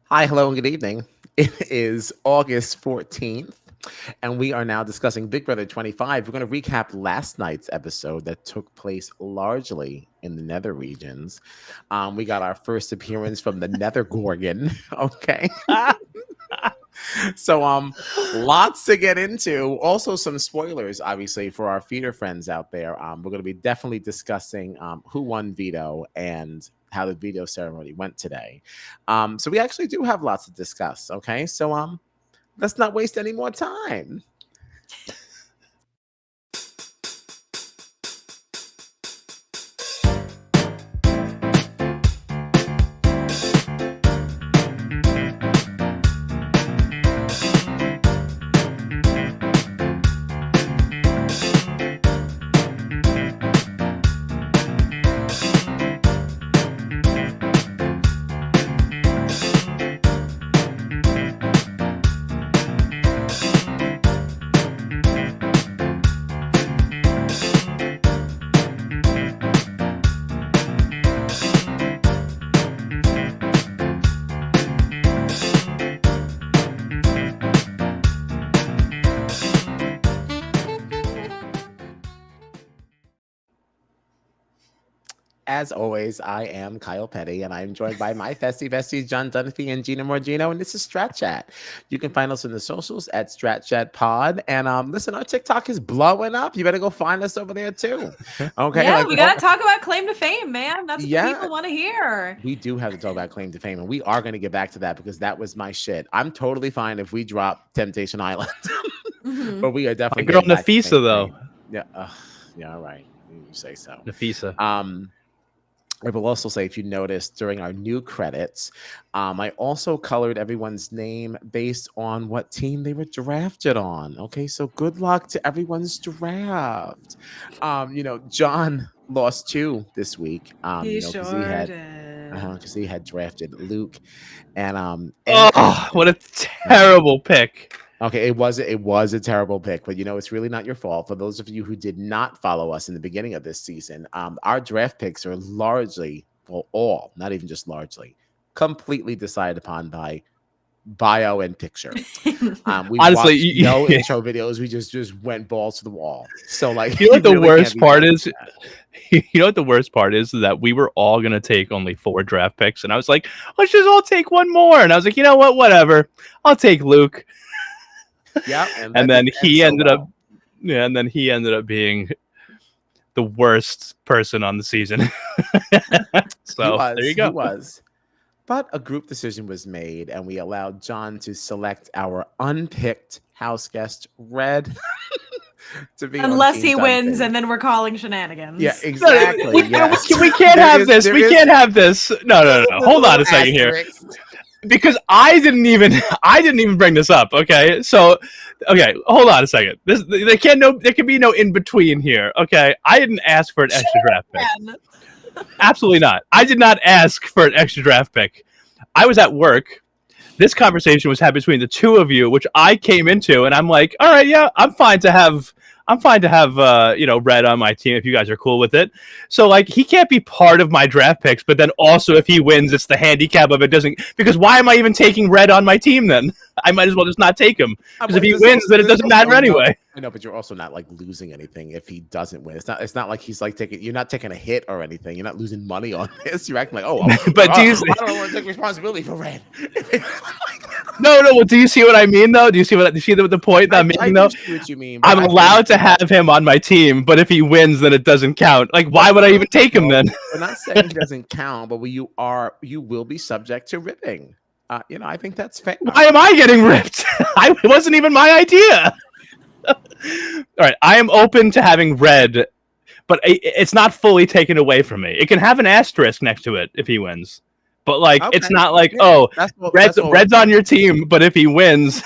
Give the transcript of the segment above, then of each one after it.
Hi, hello, and good evening. It is August 14th, and we are now discussing Big Brother 25. We're going to recap last night's episode that took place largely in the Nether regions. We got our first appearance from the Nether Gorgon. Okay. So lots to get into. Also some spoilers, obviously, for our feeder friends out there. We're going to be definitely discussing who won veto and how the veto ceremony went today. So we actually do have lots to discuss. Okay, so let's not waste any more time. As always, I am Kyle Petty, and I'm joined by my festy besties, John Dunphy and Gina Morgino, and this is Strat Chat. You can find us on the socials at Strat Chat Pod, and listen, our TikTok is blowing up. You better go find us over there too. Okay, yeah, we gotta talk about claim to fame, man. That's what people want to hear. We do have to talk about claim to fame, and we are going to get back to that because that was my shit. I'm totally fine if we drop Temptation Island, but we are definitely my girl Nafisa though. Yeah, yeah, all right, you say so. Nafisa. I will also say, if you noticed during our new credits, I also colored everyone's name based on what team they were drafted on. Okay, so good luck to everyone's draft. John lost 2 this week. He because sure did. Because he had drafted Luke, and what a terrible pick. Okay, it was a terrible pick, but it's really not your fault. For those of you who did not follow us in the beginning of this season, our draft picks are largely, well, all, not even just largely, completely decided upon by bio and picture. We honestly no intro videos. We just went balls to the wall. So like, you know what the worst part is? You know what the worst part is that we were all gonna take only 4 draft picks, and I was like, let's just all take one more. And I was like, you know what? Whatever. I'll take Luke. Yeah, and then he ended up being the worst person on the season. So there you go. He was. But a group decision was made, and we allowed John to select our unpicked house guest, Red, to be unless he wins, and then we're calling shenanigans. Yeah, exactly. We can't have this. We can't have this. No. Hold on a second here. Because I didn't even bring this up. Okay, so hold on a second. There can be no in between here. Okay, I didn't ask for an extra draft pick. Absolutely not. I did not ask for an extra draft pick. I was at work. This conversation was had between the two of you, which I came into, and I'm like, all right, yeah, I'm fine to have Red on my team if you guys are cool with it. So like, he can't be part of my draft picks, but then also if he wins, it's the handicap of it doesn't. Because why am I even taking Red on my team then? I might as well just not take him, because if he wins, then it doesn't matter anyway. I know, but you're also not like losing anything if he doesn't win. It's not like he's like you're not taking a hit or anything. You're not losing money on this. You're acting like, but I don't want to take responsibility for Red. No. Well, do you see what I mean though? Do you see the point that I'm making though? See what you mean. I'm allowed to have him on my team, but if he wins, then it doesn't count. Like, why would I even take him then? We're not saying it doesn't count, but you will be subject to ripping. I think that's fair. Why am I getting ripped? It wasn't even my idea. All right, I am open to having Red, but it's not fully taken away from me. It can have an asterisk next to it if he wins. But like, it's not like, Red's on your team, but if he wins,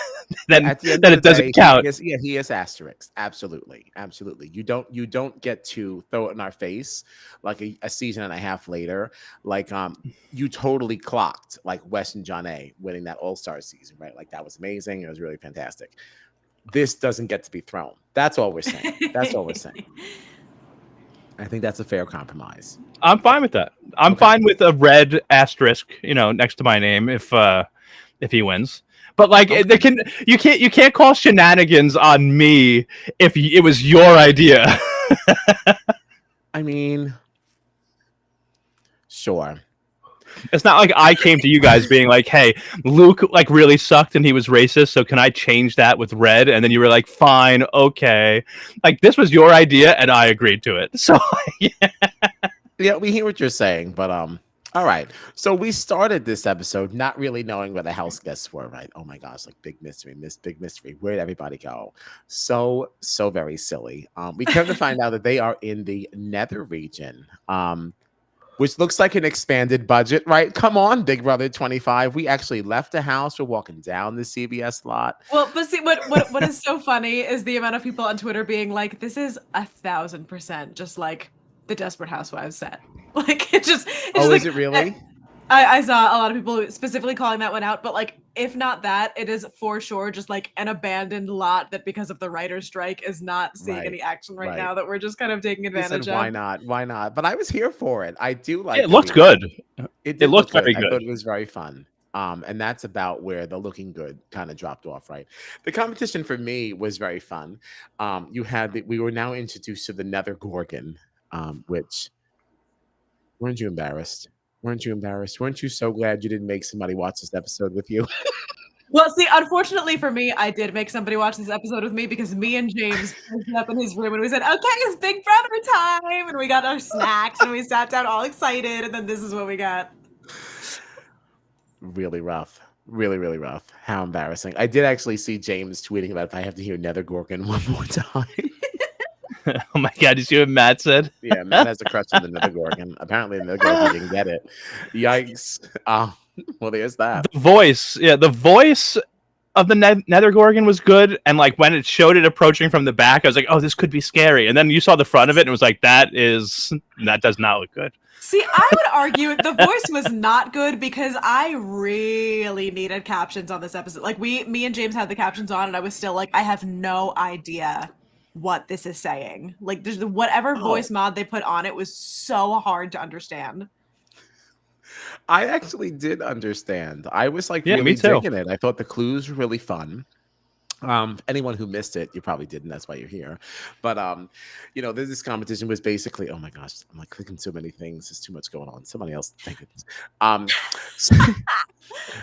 then it doesn't count. He is asterisk. Absolutely. You don't get to throw it in our face like a season and a half later. Like you totally clocked like Wes and John A winning that All-Star season, right? Like that was amazing. It was really fantastic. This doesn't get to be thrown. That's all we're saying. I think that's a fair compromise. I'm fine with that. I'm fine with a Red asterisk, next to my name. If if he wins. But like, Okay. you can't call shenanigans on me if it was your idea. I mean, sure. It's not like I came to you guys being like, "Hey, Luke like really sucked and he was racist, so can I change that with Red?" And then you were like, "Fine, okay." Like this was your idea, and I agreed to it. So Yeah, we hear what you're saying, but all right. So we started this episode not really knowing where the house guests were, right? Oh my gosh, like big mystery, big mystery. Where did everybody go? So very silly. We come to find out that they are in the Nether region. Which looks like an expanded budget, right? Come on, Big Brother 25. We actually left the house. We're walking down the CBS lot. Well, but see, what is so funny is the amount of people on Twitter being like, "This is 1,000% just like the Desperate Housewives set." Like it's just Oh, like, is it really? I saw a lot of people specifically calling that one out, but like if not that, it is for sure just like an abandoned lot that because of the writer's strike is not seeing any action right now, that we're just kind of taking advantage of. Why not? Why not? But I was here for it. I do like it looked good. It did look very good. good. I thought it was very fun. And that's about where the looking good kind of dropped off, right? The competition for me was very fun. We were now introduced to the Nether Gorgon, which weren't you embarrassed? Weren't you embarrassed? Weren't you so glad you didn't make somebody watch this episode with you? Well, see, unfortunately for me, I did make somebody watch this episode with me because me and James went up in his room and we said, "Okay, it's Big Brother time," and we got our snacks and we sat down all excited, and then this is what we got. Really rough. Really, really rough. How embarrassing. I did actually see James tweeting about if I have to hear Nether Gorgon one more time. Oh my god, you see what Matt said? Yeah, Matt has a crush on the Nether Gorgon. Apparently the Nether Gorgon didn't get it. Yikes. Well, there's that. The voice of the Nether Gorgon was good, and like when it showed it approaching from the back, I was like, "Oh, this could be scary." And then you saw the front of it, and it was like, "That does not look good." See, I would argue the voice was not good because I really needed captions on this episode. Like me and James had the captions on, and I was still like, I have no idea what this is saying. Like, there's whatever voice mod they put on it was so hard to understand. I actually did understand. I was like me really too. digging it. I thought the clues were really fun. Anyone who missed it, you probably didn't. That's why you're here. But this competition was basically, oh my gosh, I'm like clicking so many things. There's too much going on. Somebody else, thank goodness.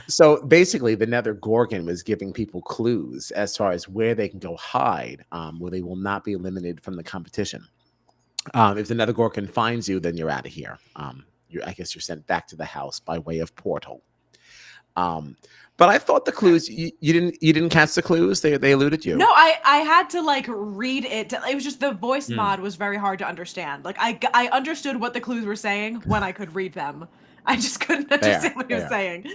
So basically, the Nether Gorgon was giving people clues as far as where they can go hide, where they will not be eliminated from the competition. If the Nether Gorgon finds you, then you're out of here. I guess you're sent back to the house by way of portal. But I thought the clues you didn't catch the clues. They eluded you. No, I had to like read it. It was just the voice mod was very hard to understand. Like I understood what the clues were saying when I could read them. I just couldn't understand what he was saying.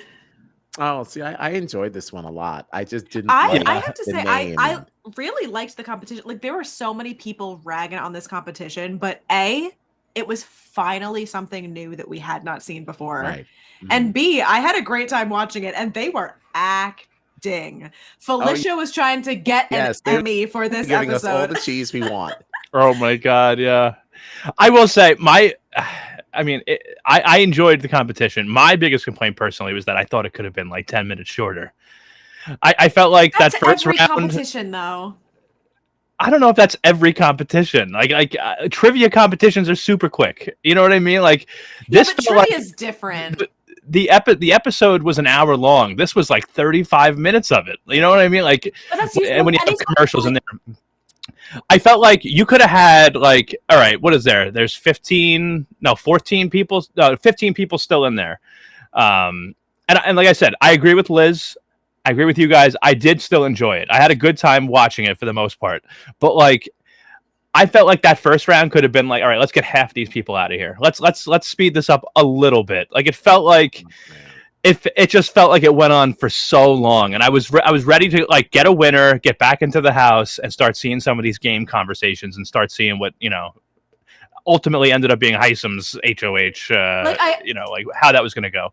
Oh, see, I enjoyed this one a lot. I just didn't. I have to say, I really liked the competition. Like there were so many people ragging on this competition, but it was finally something new that we had not seen before. Right. And B, I had a great time watching it, and they were acting. Felicia was trying to get an Emmy for this giving episode. Us all the cheese we want. Oh my god, yeah. I will say I enjoyed the competition. My biggest complaint personally was that I thought it could have been like 10 minutes shorter. I felt like that's that first every round competition though. I don't know if that's every competition. Like trivia competitions are super quick. You know what I mean? Like this but trivia is different. The episode was an hour long. This was like 35 minutes of it. You know what I mean? Like and when you have commercials in there. I felt like you could have had like, all right, what is there? There's 14 people, 15 people still in there. And like I said, I agree with Liz. I agree with you guys. I did still enjoy it. I had a good time watching it for the most part. But like, I felt like that first round could have been like, all right, let's get half these people out of here. Let's speed this up a little bit. Like it felt like it just felt like it went on for so long, and I was ready to like get a winner, get back into the house, and start seeing some of these game conversations and start seeing what ultimately ended up being Heisem's HOH. Like how that was going to go.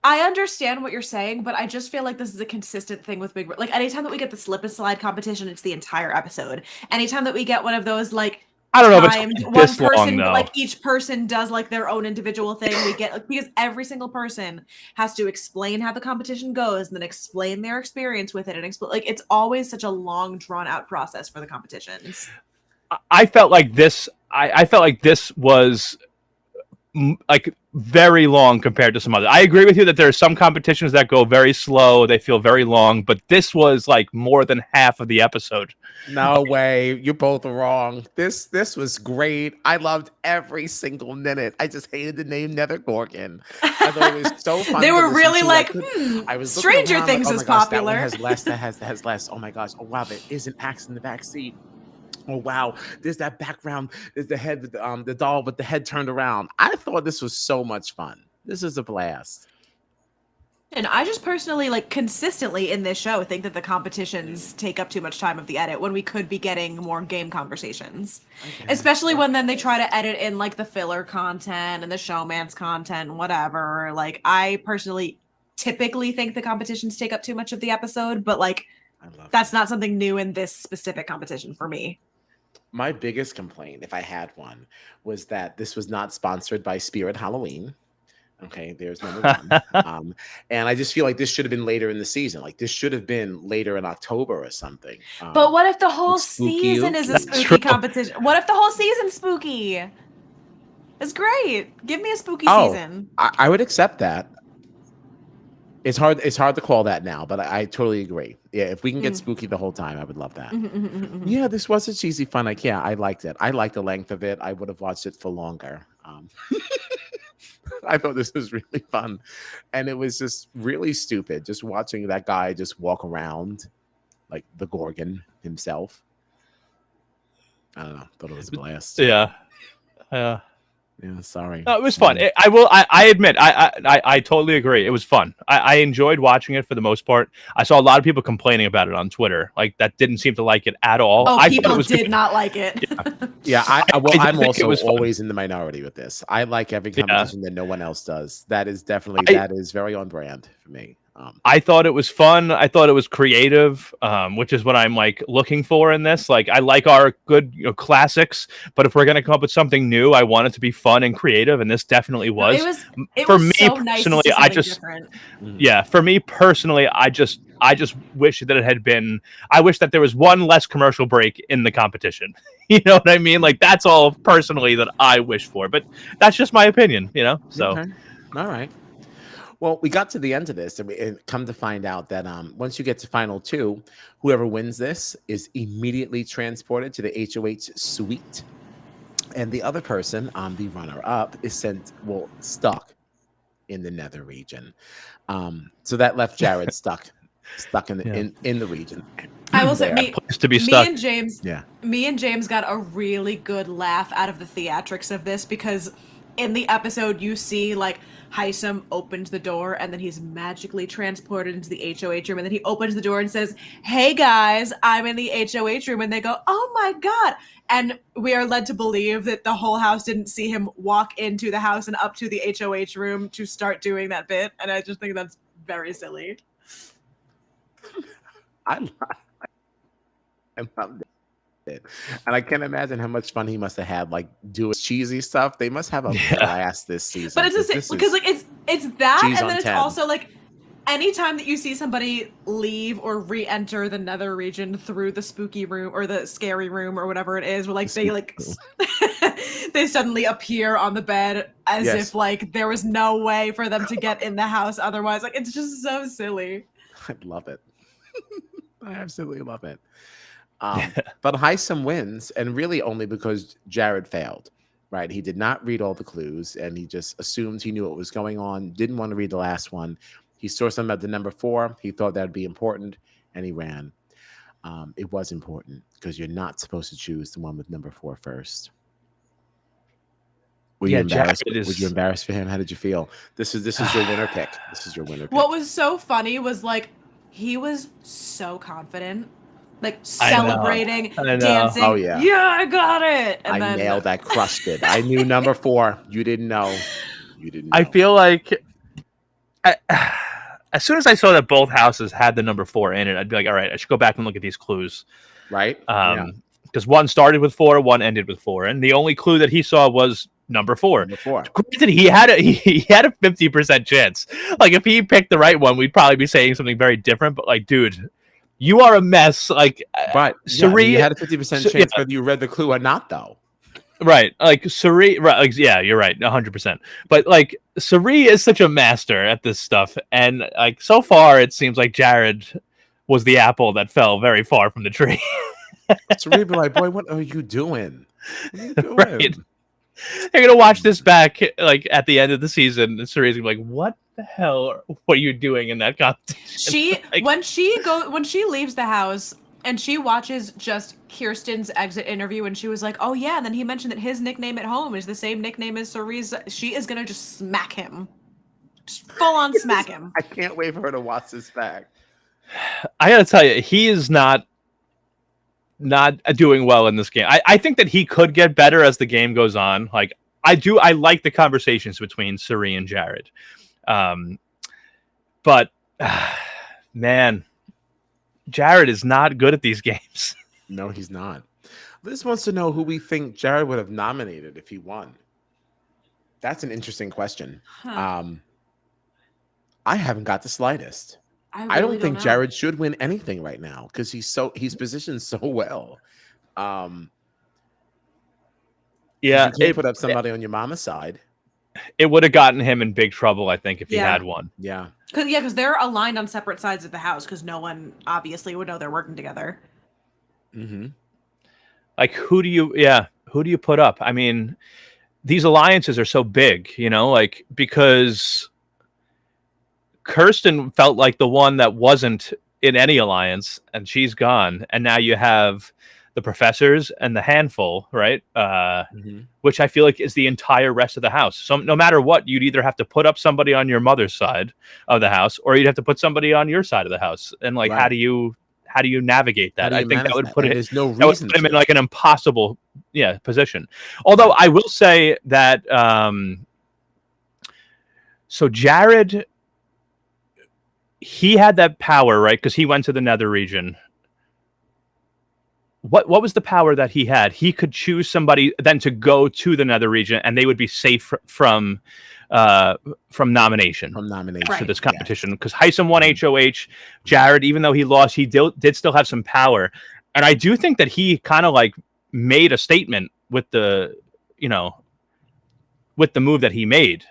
I understand what you're saying, but I just feel like this is a consistent thing with Big Brother. Like anytime that we get the slip and slide competition, it's the entire episode. Anytime that we get one of those like I don't know if timed. it's One this long, person, though. like each person does like their own individual thing. We get like, because every single person has to explain how the competition goes and then explain their experience with it and explain. Like it's always such a long, drawn out process for the competitions. I felt like this. I felt like this was like very long compared to some other. I agree with you that there are some competitions that go very slow, they feel very long, but this was like more than half of the episode. No way, you're both wrong. This was great. I loved every single minute. I just hated the name Nether Gorgon. I thought it was so fun. They to were listen really to. like, I was looking Stranger around, Things like, oh is my gosh, that one popular. has less. That has less. Oh my gosh. Oh wow, there is an axe in the back seat. Oh wow, there's that background. There's the head with the doll with the head turned around. I thought this was so much fun. This is a blast. And I just personally, like, consistently in this show think that the competitions take up too much time of the edit when we could be getting more game conversations. Especially when then they try to edit in, like, the filler content and the showman's content and whatever. Like, I personally typically think the competitions take up too much of the episode, but, like, that's not something new in this specific competition for me. My biggest complaint, if I had one, was that this was not sponsored by Spirit Halloween. Okay, there's number one. And I just feel like this should have been later in the season. Like this should have been later in October or something. But what if the whole season is a spooky competition? What if the whole season's spooky? It's great. Give me a spooky season. I would accept that. It's hard to call that now, but I totally agree. Yeah, if we can get spooky the whole time, I would love that. Yeah, this was a cheesy fun. Like, yeah, I liked it. I liked the length of it. I would have watched it for longer. I thought this was really fun. And it was just really stupid. Just watching that guy just walk around like the Gorgon himself. I don't know. Thought it was a blast. Yeah. Yeah, sorry. No, it was fun. I admit, I totally agree. It was fun. I enjoyed watching it for the most part. I saw a lot of people complaining about it on Twitter. Like that didn't seem to like it at all. Oh, people did good. Not like it. Yeah, I'm also always in the minority with this. I like every competition that no one else does. That is definitely that is very on brand for me. I thought it was fun. I thought it was creative, which is what I'm like looking for in this. Like, I like our good classics, but if we're gonna come up with something new, I want it to be fun and creative, and this definitely was. For me personally, for me personally, I just wish that it had been. I wish that there was one less commercial break in the competition. You know what I mean? Like that's all personally that I wish for, but that's just my opinion. You know, so okay. All right. Well, we got to the end of this, and come to find out that once you get to final two, whoever wins this is immediately transported to the HOH suite, and the other person, the runner-up, is stuck in the Nether region. So that left Jared stuck in the region. I will say, me and James got a really good laugh out of the theatrics of this because in the episode you see like Heisem opens the door and then he's magically transported into the HOH room, and then he opens the door and says, "Hey guys, I'm in the HOH room," and they go, "Oh my god." And we are led to believe that the whole house didn't see him walk into the house and up to the HOH room to start doing that bit, and I just think that's very silly. I loved it. And I can't imagine how much fun he must have had, like doing cheesy stuff. They must have a blast this season. But it's the same because like it's that, and then it's 10. Also like anytime that you see somebody leave or re-enter the Nether region through the spooky room or the scary room or whatever it is, where like they suddenly appear on the bed as if like there was no way for them to get in the house otherwise. Like it's just so silly. I love it. I absolutely love it. But Heisem wins, and really only because Jared failed, right? He did not read all the clues, and he just assumed he knew what was going on, didn't want to read the last one. He saw something about the number 4. He thought that would be important, and he ran. It was important because you're not supposed to choose the one with number 4 first. Were you embarrassed? Were you embarrassed for him? How did you feel? This is your winner pick. This is your winner pick. What was so funny was like he was so confident. Like celebrating, dancing. Oh yeah, I got it. And I nailed that, crushed it. I knew number 4. You didn't know. I feel like as soon as I saw that both houses had the number 4 in it, I'd be like, all right, I should go back and look at these clues. Right. because one started with 4, one ended with 4, and the only clue that he saw was number 4. Granted, he had a 50% chance. Like, if he picked the right one, we'd probably be saying something very different. But like, dude, you are a mess. Like, but Suri, you had a 50% chance whether you read the clue or not, though. Right, like Suri, right? Like, yeah, you're right, 100%. But like, Suri is such a master at this stuff, and like, so far, it seems like Jared was the apple that fell very far from the tree. Suri be like, boy, what are you doing? What are you doing? Right. They're gonna watch this back like at the end of the season, and Suri's gonna be like, "What the hell were you doing in that competition?" When she leaves the house and she watches just Kirsten's exit interview, and she was like, "Oh yeah," and then he mentioned that his nickname at home is the same nickname as Suri's. She is gonna just smack him, just full on smack him. I can't wait for her to watch this back. I gotta tell you, he is not doing well in this game. I think that he could get better as the game goes on. Like, I like the conversations between Suri and Jared. But man, Jared is not good at these games. No, he's not. Liz wants to know who we think Jared would have nominated if he won. That's an interesting question. Huh. I haven't got the slightest. I don't think Jared should win anything right now because he's positioned so well. Yeah, you can't put up somebody on your mama's side. It would have gotten him in big trouble, I think, if he had one. Yeah. Because they're aligned on separate sides of the house because no one obviously would know they're working together. Mm-hmm. Like, who do you put up? I mean, these alliances are so big, like, because Kirsten felt like the one that wasn't in any alliance, and she's gone. And now you have the professors and the handful, right? Which I feel like is the entire rest of the house. So no matter what, you'd either have to put up somebody on your mother's side of the house, or you'd have to put somebody on your side of the house. And like, how do you navigate that? I think that would put there's no reason him in like an impossible position. Although I will say that so Jared, he had that power, right? Because he went to the Nether region. What was the power that he had? He could choose somebody then to go to the Nether region, and they would be safe from nomination. For this competition, because Hisam won HOH. Jared, even though he lost, he did still have some power, and I do think that he kind of like made a statement with the move that he made,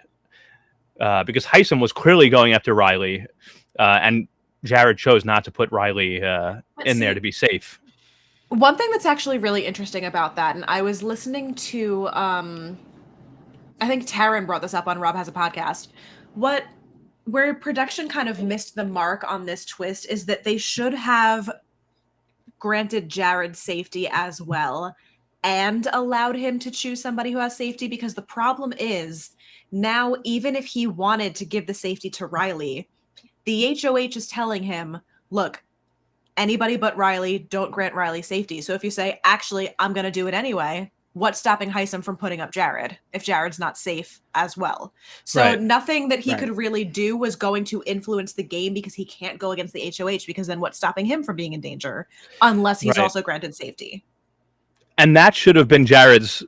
because Hisam was clearly going after Riley. And Jared chose not to put Riley in there to be safe. One thing that's actually really interesting about that, and I was listening to, I think Taryn brought this up on Rob Has a Podcast. Where production kind of missed the mark on this twist is that they should have granted Jared safety as well and allowed him to choose somebody who has safety, because the problem is now, even if he wanted to give the safety to Riley, the HOH is telling him, look, anybody but Riley, don't grant Riley safety. So if you say, actually, I'm going to do it anyway, what's stopping Hisam from putting up Jared if Jared's not safe as well? So nothing that he could really do was going to influence the game, because he can't go against the HOH, because then what's stopping him from being in danger unless he's also granted safety? And that should have been Jared's,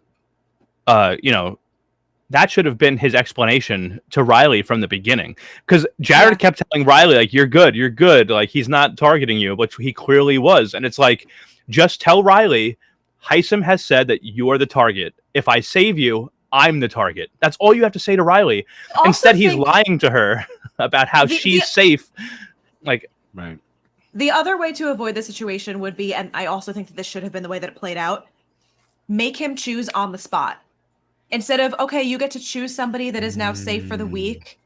that should have been his explanation to Riley from the beginning, because Jared kept telling Riley, like, you're good. Like, he's not targeting you, which he clearly was. And it's like, just tell Riley, Hisam has said that you're the target. If I save you, I'm the target. That's all you have to say to Riley. Instead, he's lying to her about how she's safe. Like, the other way to avoid the situation would be, and I also think that this should have been the way that it played out, make him choose on the spot. Instead of, okay, you get to choose somebody that is now safe for the week,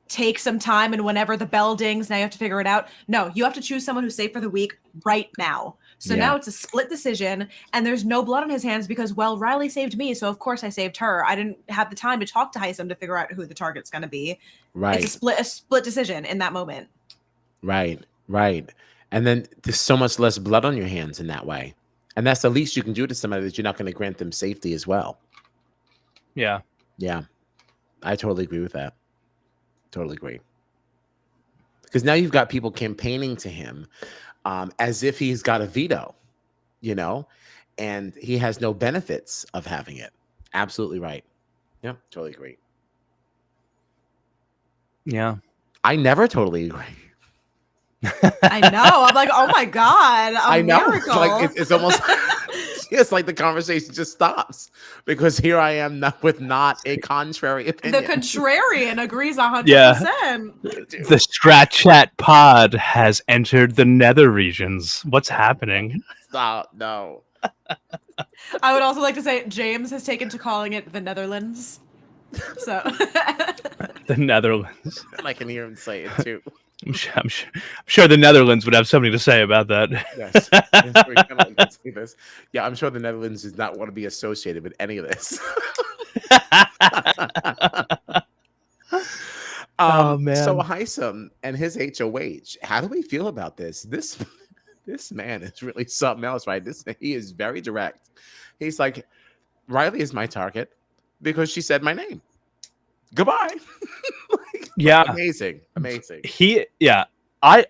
take some time, and whenever the bell dings, now you have to figure it out. No, you have to choose someone who's safe for the week right now. So now it's a split decision, and there's no blood on his hands because, well, Riley saved me, so of course I saved her. I didn't have the time to talk to Hisam to figure out who the target's going to be. It's a split decision in that moment. Right. And then there's so much less blood on your hands in that way. And that's the least you can do to somebody, that you're not going to grant them safety as well. Yeah. I totally agree with that. Totally agree. Because now you've got people campaigning to him as if he's got a veto, and he has no benefits of having it. Absolutely right. Yep, totally agree. Yeah. I never totally agree. I know. I'm like, oh my God, I know. miracle. Like it's almost it's like the conversation just stops because here I am with not a contrary opinion. The contrarian agrees 100%. Yeah. The Strat Chat pod has entered the nether regions. What's happening? Stop. No. I would also like to say James has taken to calling it the Netherlands. So The Netherlands. I can hear him say it too. I'm sure the Netherlands would have something to say about that. Yes. Yes, we're gonna say this. Yeah, I'm sure the Netherlands does not want to be associated with any of this. Oh man. So Hisam and his HOH, how do we feel about this? This man is really something else, right? He is very direct. He's like, Riley is my target because she said my name. Goodbye. Yeah. Amazing. I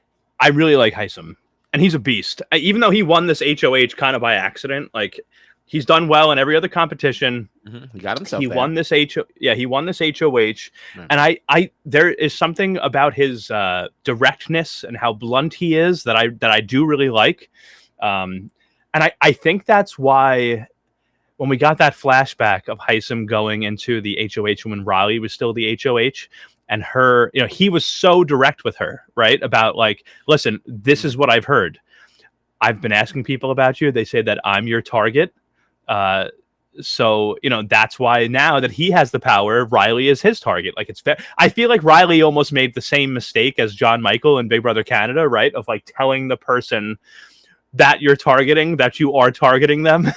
really like Hisam, and he's a beast. Even though he won this HOH kind of by accident, like he's done well in every other competition. He got himself. He there. won this He won this HOH, right. And I there is something about his directness and how blunt he is that I do really like, and I think that's why when we got that flashback of Hisam going into the HOH when Riley was still the HOH. And her, he was so direct with her, right? About like, listen, this is what I've heard. I've been asking people about you. They say that I'm your target. So, that's why now that he has the power, Riley is his target. Like, it's fair. I feel like Riley almost made the same mistake as John Michael in Big Brother Canada, right? Of like telling the person that you're targeting, that you are targeting them.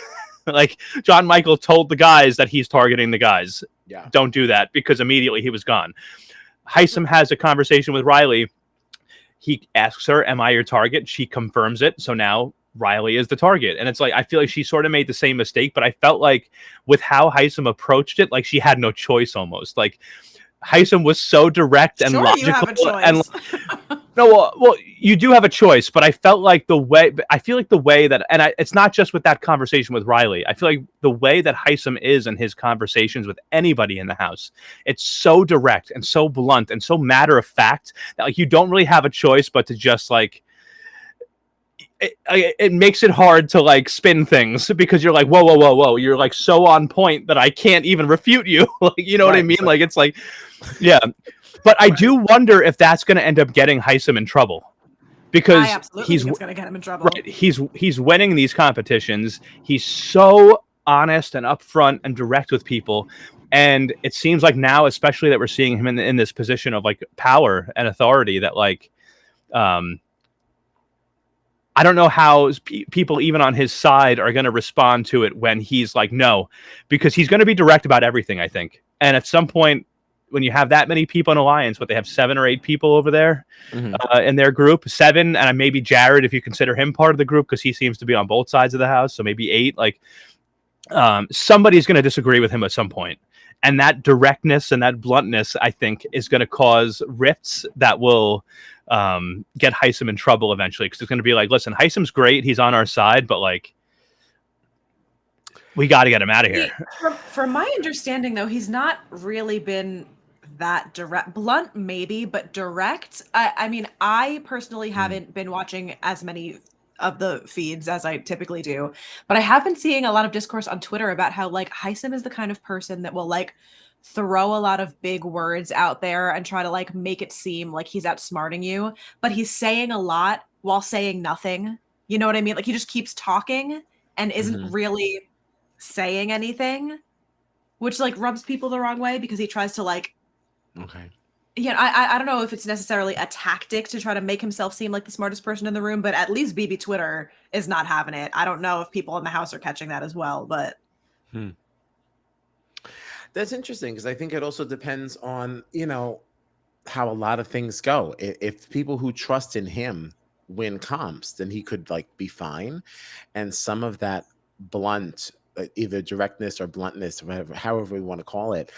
Like John Michael told the guys that he's targeting the guys. Yeah. Don't do that, because immediately he was gone. Hisam has a conversation with Riley. He asks her, am I your target? She confirms it. So now Riley is the target. And it's like, I feel like she sort of made the same mistake, but I felt like with how Hisam approached it, like she had no choice almost. Like Hisam was so direct and logical. You have a choice. No, well, you do have a choice, but I feel like the way that, and it's not just with that conversation with Riley. I feel like the way that Hisam is in his conversations with anybody in the house, it's so direct and so blunt and so matter of fact that like you don't really have a choice but to just like. It makes it hard to like spin things because you're like, whoa. You're like so on point that I can't even refute you. Like, you know what I mean? Like, it's like, yeah. But I do wonder if that's going to end up getting Hisam in trouble, because he's going to get him in trouble. Right, he's winning these competitions. He's so honest and upfront and direct with people. And it seems like now, especially that we're seeing him in this position of like power and authority, that like, I don't know how people even on his side are going to respond to it when he's like, no, because he's going to be direct about everything, I think. And at some point, when you have that many people in Alliance, they have 7 or 8 people over there in their group, 7, and maybe Jared, if you consider him part of the group, because he seems to be on both sides of the house. So maybe 8, like somebody's going to disagree with him at some point. And that directness and that bluntness, I think, is going to cause rifts that will get Hisam in trouble eventually, because it's going to be like, listen, Hisam's great, he's on our side, but like, we got to get him out of here. From my understanding, though, he's not really been that direct. Blunt, maybe, but direct. I mean, I personally haven't been watching as many of the feeds as I typically do, but I have been seeing a lot of discourse on Twitter about how like Hisam is the kind of person that will like throw a lot of big words out there and try to like make it seem like he's outsmarting you, but he's saying a lot while saying nothing. You know what I mean? Like he just keeps talking and isn't really saying anything, which like rubs people the wrong way, because he tries to like, I don't know if it's necessarily a tactic to try to make himself seem like the smartest person in the room, but at least BB Twitter is not having it. I don't know if people in the house are catching that as well, but that's interesting, because I think it also depends on, how a lot of things go. If people who trust in him win comps, then he could like be fine. And some of that blunt, either directness or bluntness, whatever, however we want to call it,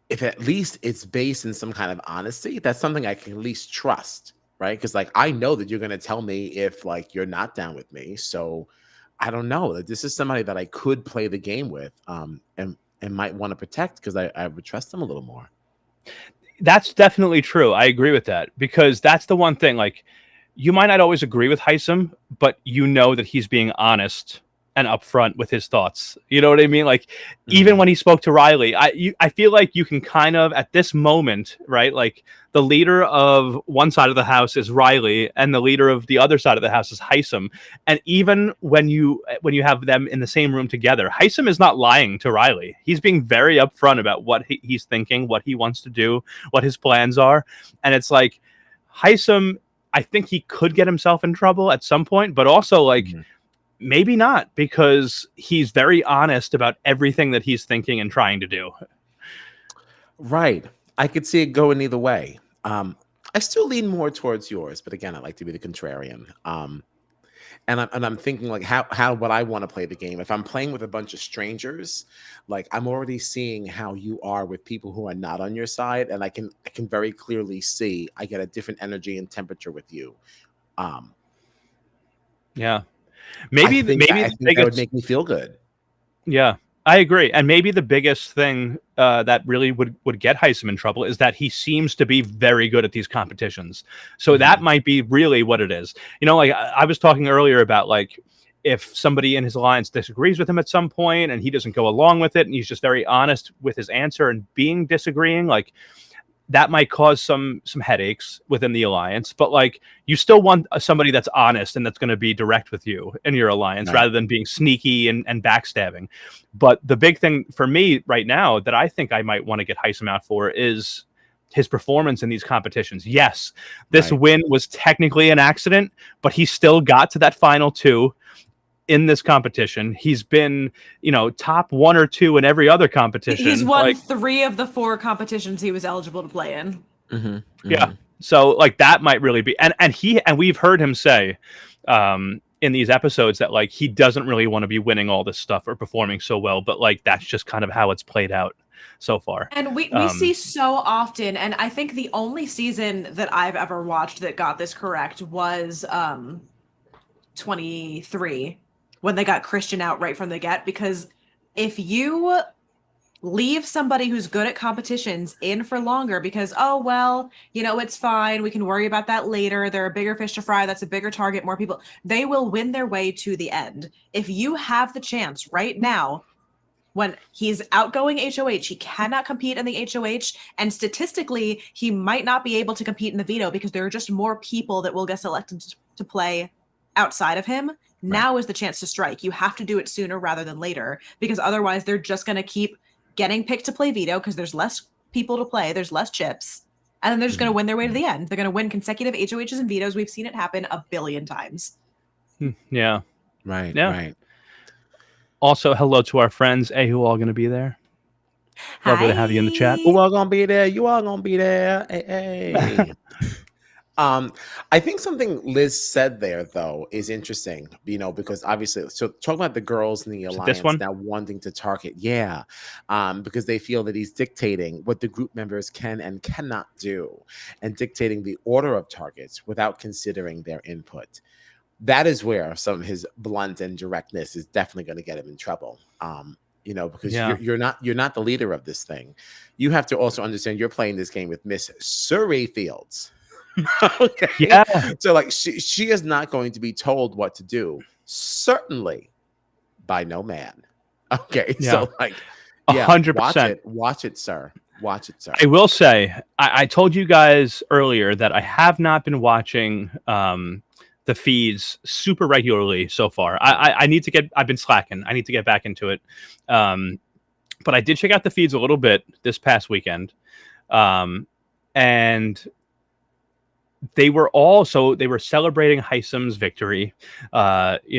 if at least it's based in some kind of honesty, that's something I can at least trust. right? Because like I know that you're gonna tell me if like you're not down with me. So I don't know. Like, this is somebody that I could play the game with, and might want to protect because I would trust them a little more. That's definitely true. I agree with that because that's the one thing. Like, you might not always agree with Heisem, but you know that he's being honest and upfront with his thoughts. You know what I mean? Like, even when he spoke to Riley, I feel like you can kind of at this moment, right? Like, the leader of one side of the house is Riley, and the leader of the other side of the house is Heisem. And even when you have them in the same room together, Heisem is not lying to Riley. He's being very upfront about what he's thinking, what he wants to do, what his plans are, and it's like Heisem. I think he could get himself in trouble at some point, but also like. Maybe not, because he's very honest about everything that he's thinking and trying to do. Right. I could see it going either way. I still lean more towards yours, but again, I like to be the contrarian. And I'm thinking like how would I want to play the game if I'm playing with a bunch of strangers? Like I'm already seeing how you are with people who are not on your side, and I can very clearly see I get a different energy and temperature with you. Yeah. Maybe that would make me feel good. Yeah, I agree. And maybe the biggest thing that really would get Heisem in trouble is that he seems to be very good at these competitions. So that might be really what it is. You know, like I was talking earlier about like if somebody in his alliance disagrees with him at some point and he doesn't go along with it and he's just very honest with his answer and being disagreeing, like that might cause some headaches within the alliance, but like you still want somebody that's honest and that's going to be direct with you in your alliance rather than being sneaky and backstabbing. But the big thing for me right now that I think I might want to get Heisem out for is his performance in these competitions. Yes, this win was technically an accident, but he still got to that final two in this competition. He's been, top 1 or 2 in every other competition. He's won 3 of the 4 competitions he was eligible to play in. Yeah. So like that might really be, and we've heard him say, in these episodes that like, he doesn't really want to be winning all this stuff or performing so well, but like, that's just kind of how it's played out so far. And we see so often, and I think the only season that I've ever watched that got this correct was 23, when they got Christian out right from the get, because if you leave somebody who's good at competitions in for longer because, oh, well, it's fine, we can worry about that later, there are bigger fish to fry, that's a bigger target, more people, they will win their way to the end. If you have the chance right now, when he's outgoing HOH, he cannot compete in the HOH, and statistically, he might not be able to compete in the veto because there are just more people that will get selected to play outside of him. Now is the chance to strike. You have to do it sooner rather than later, because otherwise they're just going to keep getting picked to play veto because there's less people to play, there's less chips, and then they're just going to win their way to the end. They're going to win consecutive HOHs and vetoes. We've seen it happen a billion times. Yeah. Right. Yeah. Right. Also, hello to our friends. Hey, who all going to be there? Lovely to have you in the chat. Who all going to be there? You all going to be there. Hey. I think something Liz said there, though, is interesting, because obviously, so talking about the girls in the alliance now wanting to target, because they feel that he's dictating what the group members can and cannot do and dictating the order of targets without considering their input. That is where some of his blunt and directness is definitely going to get him in trouble. Because you're not the leader of this thing. You have to also understand you're playing this game with Miss Surrey Fields. Okay. Yeah. So like she is not going to be told what to do. Certainly by no man. Okay. Yeah. So like 100%. Watch it, sir. Watch it, sir. I will say, I told you guys earlier that I have not been watching the feeds super regularly so far. I need to I've been slacking. I need to get back into it. But I did check out the feeds a little bit this past weekend. And they were celebrating Heisem's victory. The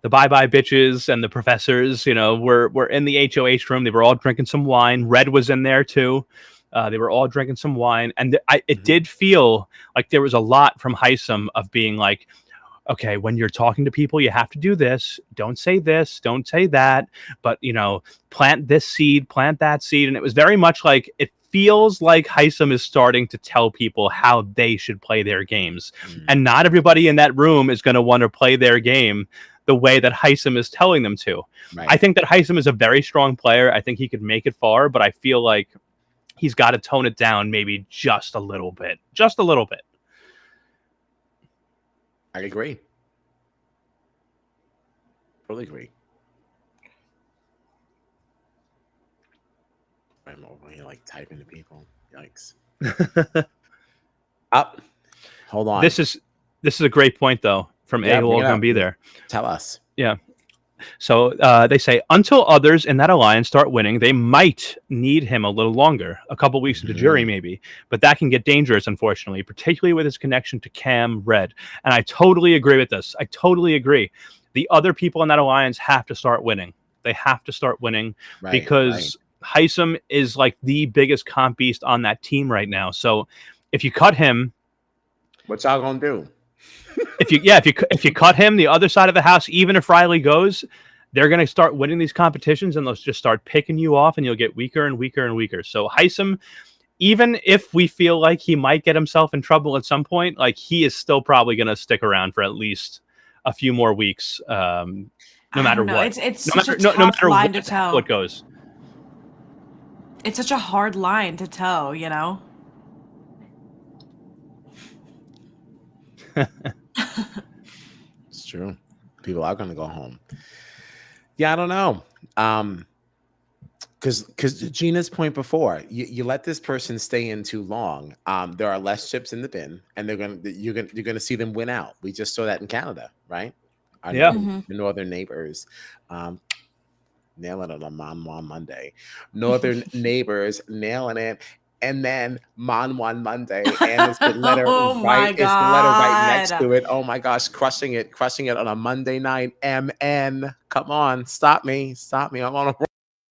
bye-bye bitches and the professors, were in the HOH room. They were all drinking some wine. Red was in there too. They were all drinking some wine. And it did feel like there was a lot from Heisem of being like, okay, when you're talking to people, you have to do this. Don't say this. Don't say that. But, plant this seed, plant that seed. And it was very much like, it feels like Heisem is starting to tell people how they should play their games. And not everybody in that room is going to want to play their game the way that Heisem is telling them to. Right. I think that Heisem is a very strong player. I think he could make it far, but I feel like he's got to tone it down maybe just a little bit. Just a little bit. I agree. Totally agree. I'm over here like typing to people. Yikes. Up. Hold on. This is a great point though from Yeah, AWOL going to be there. Tell us. Yeah. So they say until others in that alliance start winning, they might need him a little longer, a couple weeks into jury maybe, but that can get dangerous, unfortunately, particularly with his connection to Cam Red. And I totally agree with this. I totally agree. The other people in that alliance have to start winning. They have to start winning because Heisem is like the biggest comp beast on that team right now. So if you cut him, what y'all gonna do? if you cut him, the other side of the house, even if Riley goes, they're going to start winning these competitions and they'll just start picking you off and you'll get weaker and weaker and weaker. So Heisem, even if we feel like he might get himself in trouble at some point, like he is still probably going to stick around for at least a few more weeks, no matter what. It's no such matter, a tough line what, to toe. what goes. It's such a hard line to toe, you know? It's true. People are going to go home. Yeah, I don't know. Because Gina's point before, you let this person stay in too long. There are less chips in the bin, and you're gonna see them win out. We just saw that in Canada, right? Our northern neighbors, nailing it on Monday. Northern neighbors nailing it. And then Mon Monday, and it's the letter right next to it. Oh my gosh, crushing it on a Monday night. MN, come on, stop me. I'm on a.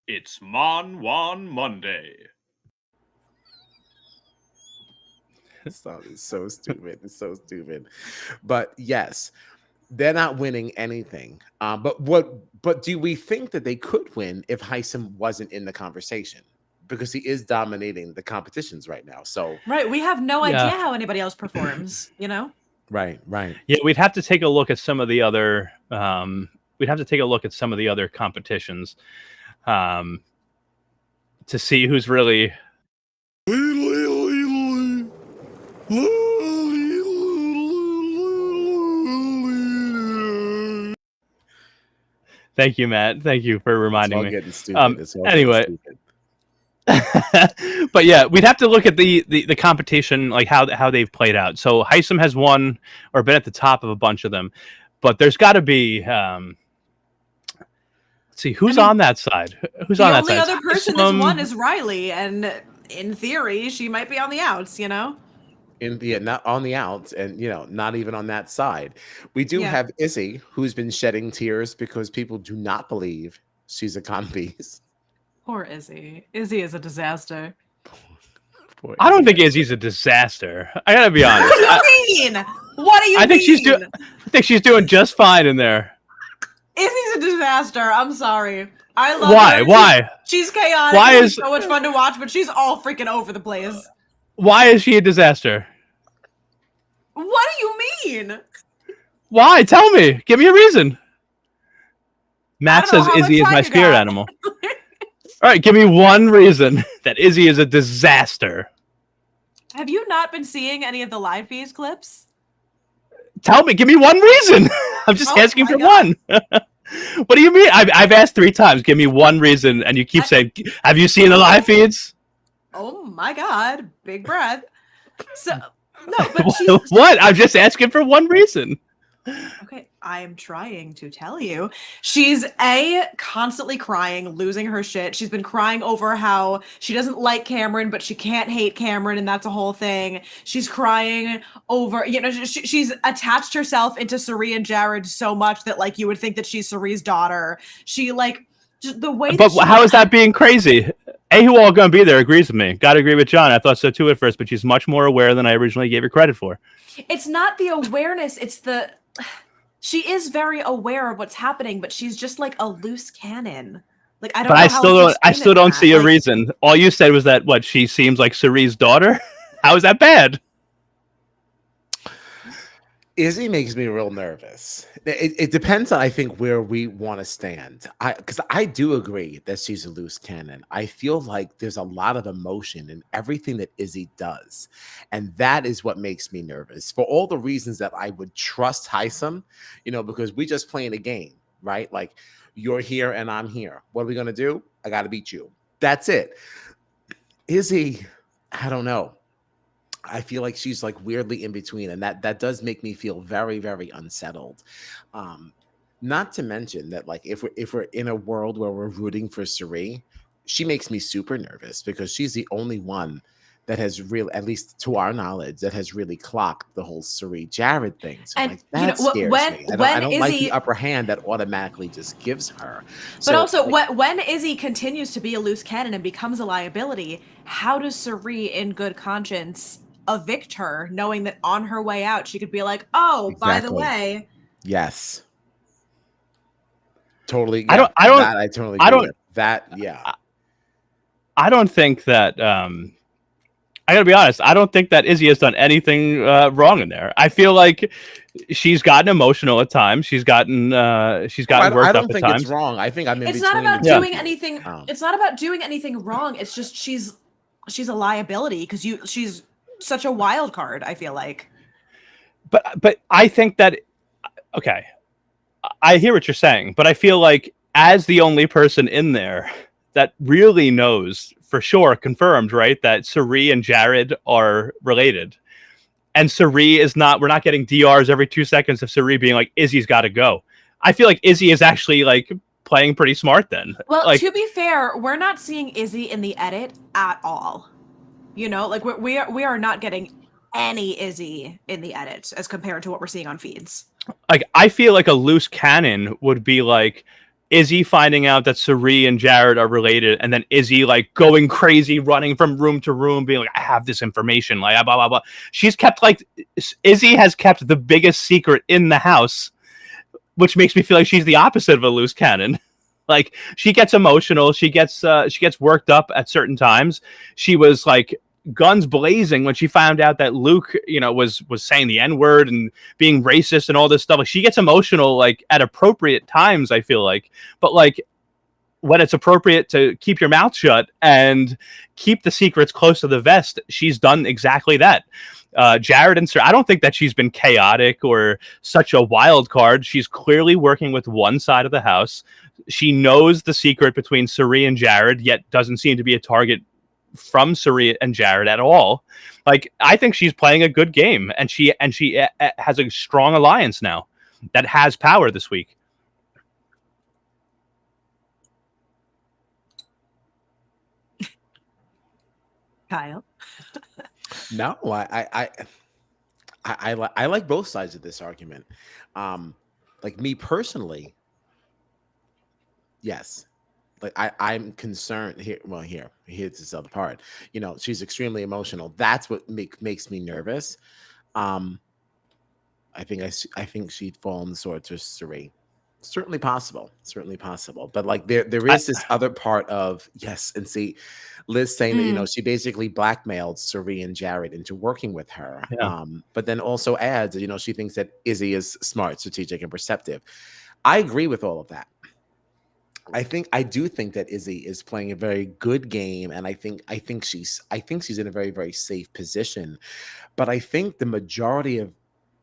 It's Mon Monday. It's so stupid. It's so stupid. But yes, they're not winning anything. But do we think that they could win if Heisem wasn't in the conversation? Because he is dominating the competitions right now. So we have no idea how anybody else performs, you know? Right. Yeah, we'd have to take a look at some of the other competitions to see who's really Thank you, Matt. Thank you for reminding me. Getting stupid. Anyway. But yeah, we'd have to look at the competition, like how they've played out. So Heisem has won or been at the top of a bunch of them, but there's got to be let's see who's on that side. Who's on that side? The only other person that's won is Riley, and in theory, she might be on the outs. You know, not on the outs, and not even on that side. We do have Izzy, who's been shedding tears because people do not believe she's a con beast. Poor Izzy. Izzy is a disaster. I don't think Izzy's a disaster. I gotta be honest. What do you mean? What do you mean? I think she's doing just fine in there. Izzy's a disaster. I'm sorry. I love her. Why? She's chaotic. She's so much fun to watch, but she's all freaking over the place. Why is she a disaster? What do you mean? Why? Tell me. Give me a reason. Matt says Izzy is my spirit animal. All right, give me one reason that Izzy is a disaster. Have you not been seeing any of the live feeds clips? Tell me, give me one reason. I'm just asking for one. What do you mean? I've asked 3 times. Give me one reason, and you keep saying, "Have you seen the live feeds?" Oh my God! Big breath. So no, but what? I'm just asking for one reason. Okay, I am trying to tell you. She's constantly crying, losing her shit. She's been crying over how she doesn't like Cameron, but she can't hate Cameron, and that's a whole thing. She's crying over, she's attached herself into Suri and Jared so much that you would think that she's Suri's daughter. She just the way. But how is that being crazy? Who all gonna be there agrees with me. Gotta agree with John. I thought so too at first, but she's much more aware than I originally gave her credit for. It's not the awareness, it's she is very aware of what's happening, but she's just like a loose cannon. Like I don't But know I how still else to don't. I explain still it, don't Matt. see a Like, reason. All you said was that what she seems like Cerie's daughter. How is that bad? Izzy makes me real nervous. It depends on, I think, where we want to stand. Because I do agree that she's a loose cannon. I feel like there's a lot of emotion in everything that Izzy does, and that is what makes me nervous. For all the reasons that I would trust Heisem, because we just playing a game, right? Like, you're here and I'm here. What are we gonna do? I got to beat you. That's it. Izzy, I don't know. I feel like she's like weirdly in between, and that does make me feel very, very unsettled. Um, Not to mention that, like, if we're in a world where we're rooting for Cerie, she makes me super nervous because she's the only one that has really, at least to our knowledge, that has really clocked the whole Cerie Jared thing. So, and like, that scares me. I when don't like the Izzy, upper hand that automatically just gives her. but So, also like, when Izzy continues to be a loose cannon and becomes a liability, how does Cerie, in good conscience, evict her, knowing that on her way out she could be like, "Oh, by the exactly. way." Yes. Totally. I Yeah. don't. I don't. That I totally I agree don't. with. That, yeah. I don't think that. I gotta be honest. I don't think that Izzy has done anything wrong in there. I feel like she's gotten emotional at times. She's gotten I worked up don't at think it's times. wrong. I think I'm in It's not between the about two Yeah. of doing you. anything. It's not about doing anything wrong. It's just she's a liability because she's such a wild card, I feel like. But I think that okay. I hear what you're saying, but I feel like as the only person in there that really knows for sure, confirmed, right, that Cerie and Jared are related. And Cerie is not, we're not getting DRs every 2 seconds of Cerie being like, Izzy's got to go. I feel like Izzy is actually like playing pretty smart then. Well, Like, to be fair, we're not seeing Izzy in the edit at all. Like we are not getting any Izzy in the edit as compared to what we're seeing on feeds. like I feel like a loose cannon would be like Izzy finding out that Cerie and Jared are related, and then Izzy like going crazy, running from room to room, being like, "I have this information." Like blah blah blah. She's kept like Izzy has kept the biggest secret in the house, which makes me feel like she's the opposite of a loose cannon. Like she gets emotional, she gets worked up at certain times. She was like guns blazing when she found out that Luke, was saying the N-word and being racist and all this stuff. Like she gets emotional like at appropriate times, I feel like. But like when it's appropriate to keep your mouth shut and keep the secrets close to the vest, she's done exactly that. Jared and Sir, I don't think that she's been chaotic or such a wild card. She's clearly working with one side of the house. She knows the secret between Cerie and Jared, yet doesn't seem to be a target from Cerie and Jared at all. Like I think she's playing a good game, and she has a strong alliance now that has power this week. Kyle. No, I like both sides of this argument. Like me personally, yes. Like I'm concerned here. Well, here's this other part. She's extremely emotional. That's what makes me nervous. I think she'd fall on the sword to Cerie. Certainly possible. Certainly possible. But like there is this other part of, yes, and see, Liz saying that, she basically blackmailed Cerie and Jared into working with her. Yeah. But then also adds, she thinks that Izzy is smart, strategic, and perceptive. I agree with all of that. I do think that Izzy is playing a very good game, and I think she's in a very, very safe position. But I think the majority of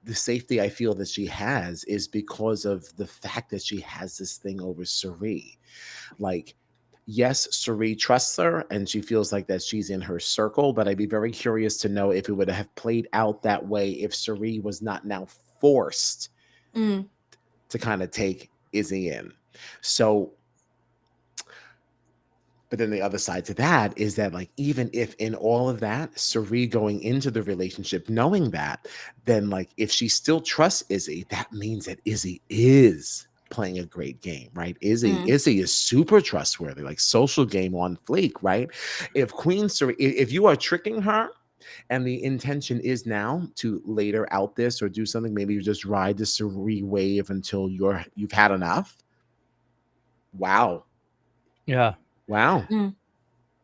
the safety I feel that she has is because of the fact that she has this thing over Cerie. Like, yes, Cerie trusts her and she feels like that she's in her circle, but I'd be very curious to know if it would have played out that way if Cerie was not now forced to kind of take Izzy in. So, but then the other side to that is that, like, even if in all of that, Cerie going into the relationship knowing that, then, like, if she still trusts Izzy, that means that Izzy is playing a great game, right? Izzy is super trustworthy, like social game on fleek, right? If Queen Cerie, if you are tricking her and the intention is now to later out this or do something, maybe you just ride the Cerie wave until you've had enough. Wow. Yeah. Wow.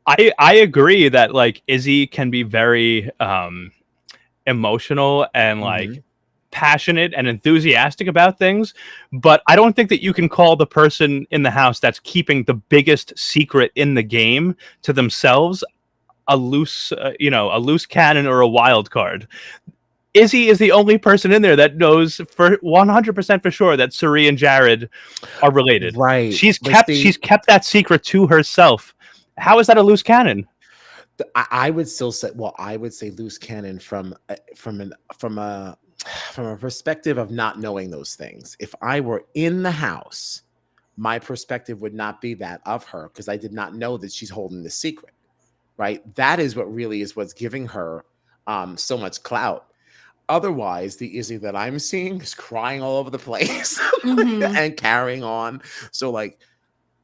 I agree that like Izzy can be very emotional and like passionate and enthusiastic about things, but I don't think that you can call the person in the house that's keeping the biggest secret in the game to themselves a loose a loose cannon or a wild card. Izzy is the only person in there that knows for 100% for sure that Suri and Jared are related. Right. She's kept that secret to herself. How is that a loose cannon? I would still say, well, I would say loose cannon from a perspective of not knowing those things. If I were in the house, my perspective would not be that of her because I did not know that she's holding the secret. Right? That is what really is what's giving her so much clout. Otherwise, the Izzy that I'm seeing is crying all over the place and carrying on. So, like,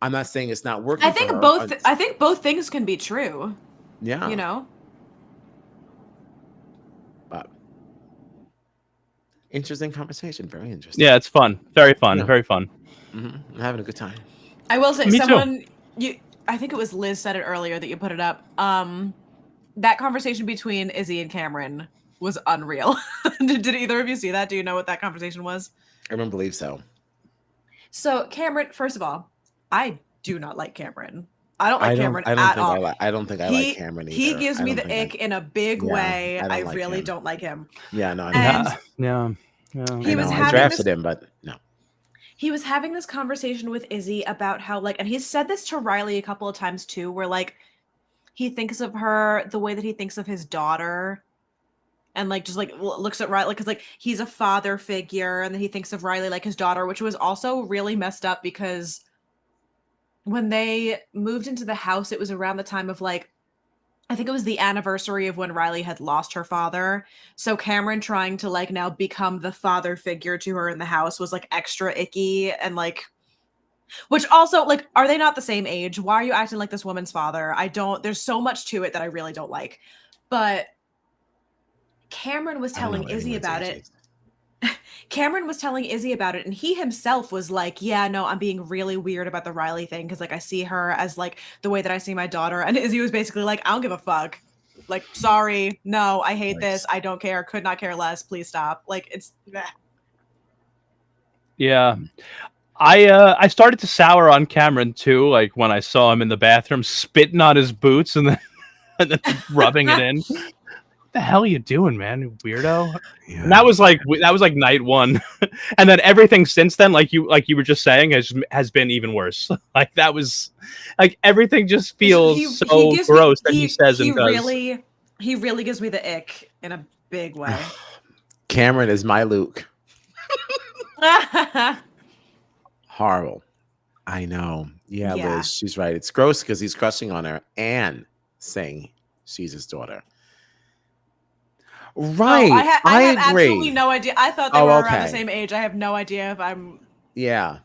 I'm not saying it's not working. I think both. I think both things can be true. Yeah, you know. But interesting conversation. Very interesting. Yeah, it's fun. Very fun. Yeah. Very fun. I'm having a good time. I will say, Me someone too. I think it was Liz said it earlier that you put it up. That conversation between Izzy and Cameron was unreal. Did either of you see that? Do you know what that conversation was? I don't believe so. So Cameron, first of all, I do not like Cameron. I don't like Cameron at all. I don't think I like Cameron either. He gives me the ick in a big way. I like really him. don't like him. Yeah, no, he was I drafted him, but no. He was having this conversation with Izzy about how, like, and he's said this to Riley a couple of times too, where like he thinks of her the way that he thinks of his daughter. And like just like looks at Riley because like he's a father figure, and then he thinks of Riley like his daughter, which was also really messed up because when they moved into the house, it was around the time of like, I think it was the anniversary of when Riley had lost her father. So Cameron trying to like now become the father figure to her in the house was like extra icky, and like, which also like, are they not the same age? Why are you acting like this woman's father? There's so much to it that I really don't like. But Cameron was telling Izzy about it. Cameron was telling Izzy about it, and he himself was like, yeah, no, I'm being really weird about the Riley thing because like I see her as like the way that I see my daughter. And Izzy was basically like, I don't give a fuck. Like, sorry, no, I hate this. I don't care. Could not care less. Please stop. Like, it's bleh. Yeah. I started to sour on Cameron too, like when I saw him in the bathroom spitting on his boots and then rubbing it in. The hell are you doing, man, you weirdo? Yeah. And that was like night one. And then everything since then, like you were just saying, has been even worse. Like that was like everything just feels so gross that he says and does. He really gives me the ick in a big way. Cameron is my Luke. Horrible. I know. Yeah, Liz, she's right. It's gross because he's crushing on her and saying she's his daughter. Right. No, I have agree. absolutely no idea. I thought they were around the same age. I have no idea if I'm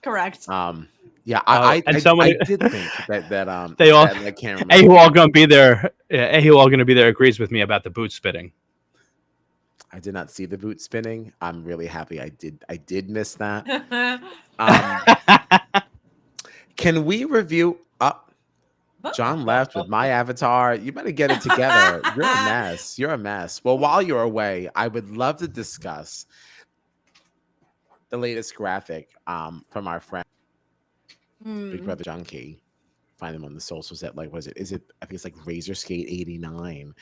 correct. Yeah, I did think that they all that Cameron. Hey, who all gonna be there? Hey, who all gonna be there? Agrees with me about the boot spitting. I did not see the boot spinning. I'm really happy I did miss that. Can we review John left with my avatar. You better get it together. You're a mess. You're a mess. Well, while you're away, I would love to discuss the latest graphic from our friend Big Brother Junkie. Find them on the socials at like, was it? Is it? I think it's like Razor Skate 89.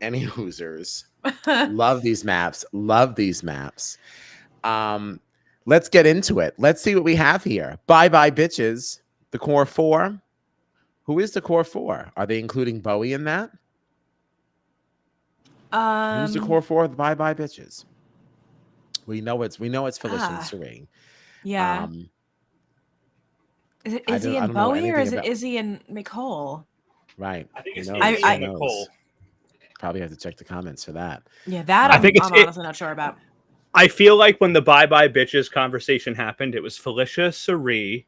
Any hoosers. Love these maps. Love these maps. Let's get into it. Let's see what we have here. Bye bye bitches. The core 4. Who is the core 4? Are they including Bowie in that? Who's the core 4 of the Bye Bye Bitches? We know it's Phyllis and Suri. Yeah. Is it Izzy and Bowie or is it Izzy and Nicole? Right. I think it's Izzy and Nicole. Probably have to check the comments for that. Yeah, that I'm honestly not sure about. I feel like when the Bye Bye Bitches conversation happened, it was Felicia, Suri,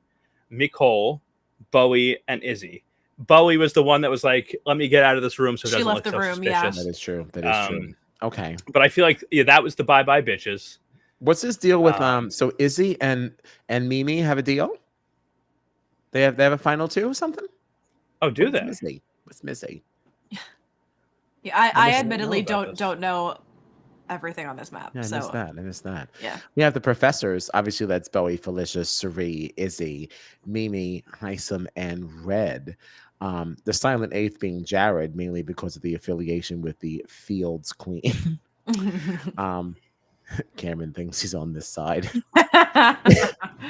Nicole, Bowie, and Izzy. Bowie was the one that was like, let me get out of this room so it doesn't look so suspicious. Yeah. That is true. That is true. Okay. But I feel like that was the Bye Bye Bitches. What's this deal with so Izzy and Mimi have a deal? They have a final two or something? Oh, do What's they? Missy? What's Missy? Yeah, I must admittedly know about don't know everything on this map. Yeah, I so missed that. I missed that. yeah. We have the professors. Obviously, that's Bowie, Felicia, Cerie, Izzy, Mimi, Hisam, and Red. The silent eighth being Jared, mainly because of the affiliation with the Fields Queen. Cameron thinks he's on this side.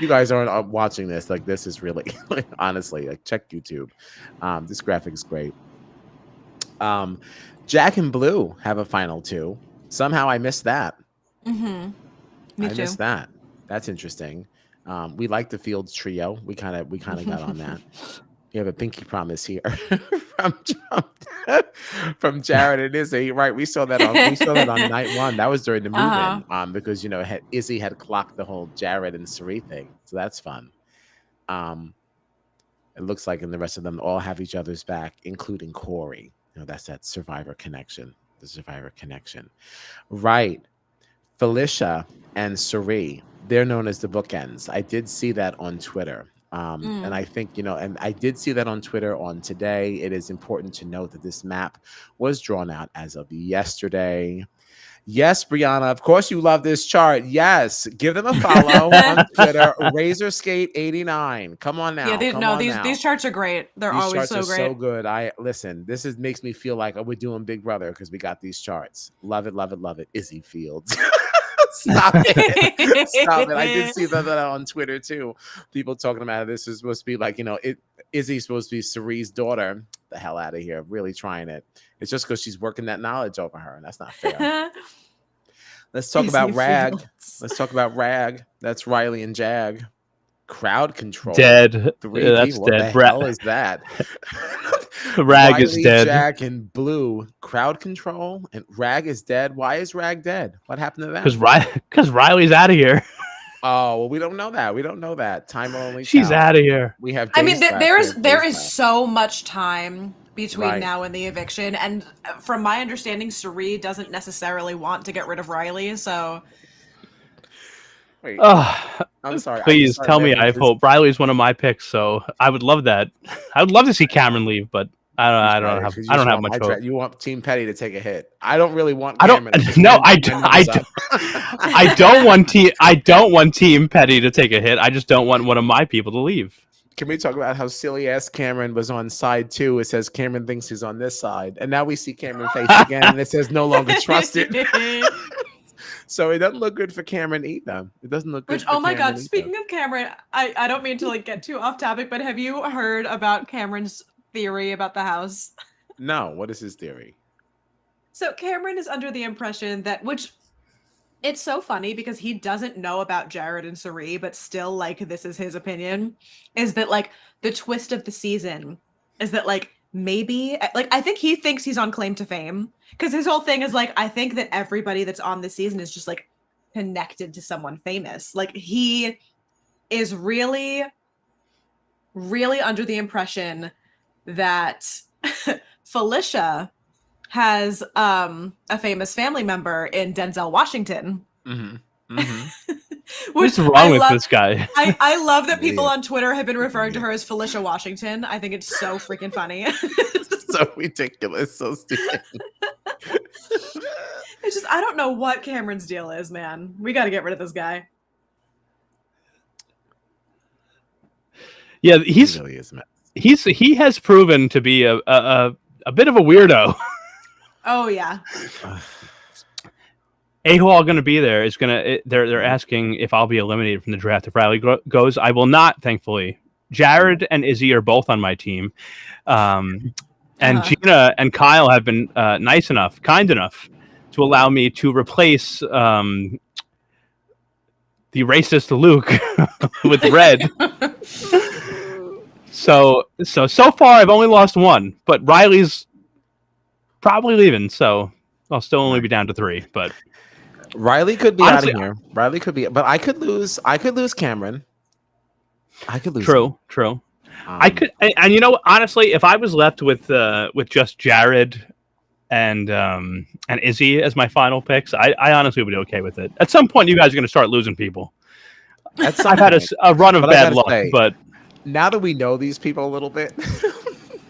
You guys aren't watching this. Like, this is really, like, honestly, like, check YouTube. This graphic is great. Jack and Blue have a final two. Somehow I missed that. Me too. Missed that. That's interesting. We like the Fields trio. We kind of got on that. You have a pinky promise here from Jared and Izzy. Right, we saw that on night one. That was during the move-in, because Izzy had clocked the whole Jared and Cerie thing, so that's fun. It looks like, and the rest of them all have each other's back, including Corey. That's that survivor connection. The survivor connection, right? Felicia and Cerie, they're known as the bookends. I did see that on Twitter. And I think, and I did see that on Twitter on today. It is important to note that this map was drawn out as of yesterday. Yes, Brianna, of course you love this chart. Yes, give them a follow on Twitter. RazorScape89. Come on now. Yeah, these charts are great. These always so great. So good. This makes me feel like we're doing Big Brother because we got these charts. Love it, love it, love it. Izzy Fields. Stop it. Stop it. I did see that on Twitter too. People talking about this is supposed to be like, Izzy's supposed to be Cerie's daughter. The hell out of here. Really trying it. It's just because she's working that knowledge over her, and that's not fair. Let's talk about Rag. Let's talk about Rag. That's Riley and Jag. Crowd control. Dead. Three that's people. dead. What the hell is that? Rag Riley, is dead. Jack and Blue. Crowd control. And Rag is dead. Why is Rag dead? What happened to that? Because Riley's out of here. Oh, well, we don't know that. We don't know that. Time only. She's out of here. We have. I mean, there is so much time between now and the eviction, and from my understanding, Cerie doesn't necessarily want to get rid of Riley. So, wait. I'm sorry. Please tell me. I hope Riley's one of my picks, so I would love that. I would love to see Cameron leave, but I don't have much hope. You want Team Petty to take a hit. I don't really want. I don't want Team Petty to take a hit. I just don't want one of my people to leave. Can we talk about how silly ass Cameron was on side 2? It says Cameron thinks he's on this side, and now we see Cameron face again, and it says no longer trusted. So it doesn't look good for Cameron either. It doesn't look good. Oh my God! Speaking of Cameron, I don't mean to get too off topic, but have you heard about Cameron's theory about the house? No. What is his theory? So Cameron is under the impression that, which it's so funny because he doesn't know about Jared and Cerie, but still, this is his opinion, is that, the twist of the season is that, maybe, I think he thinks he's on claim to fame, because his whole thing is, I think that everybody that's on this season is just, connected to someone famous. He is really, really under the impression that Felicia has a famous family member in Denzel Washington. Mm-hmm. Mm-hmm. What's wrong with this guy? I love that people on Twitter have been referring to her as Felicia Washington. I think it's so freaking funny. So ridiculous. So stupid. It's just, I don't know what Cameron's deal is, man. We got to get rid of this guy. Yeah, he has proven to be a bit of a weirdo. Oh yeah. HOH going to be there. Is they're asking if I'll be eliminated from the draft if Riley goes. I will not, thankfully. Jared and Izzy are both on my team, and Gina and Kyle have been kind enough to allow me to replace the racist Luke with Red. So far I've only lost one, but Riley's probably leaving, so I'll still only be down to 3. But Riley could be out of here. Riley could be, but I could lose Cameron. I could lose. True. I could, and honestly, if I was left with just Jared and Izzy as my final picks, I honestly would be okay with it. At some point, you guys are going to start losing people. I've had a run of bad luck, but now that we know these people a little bit,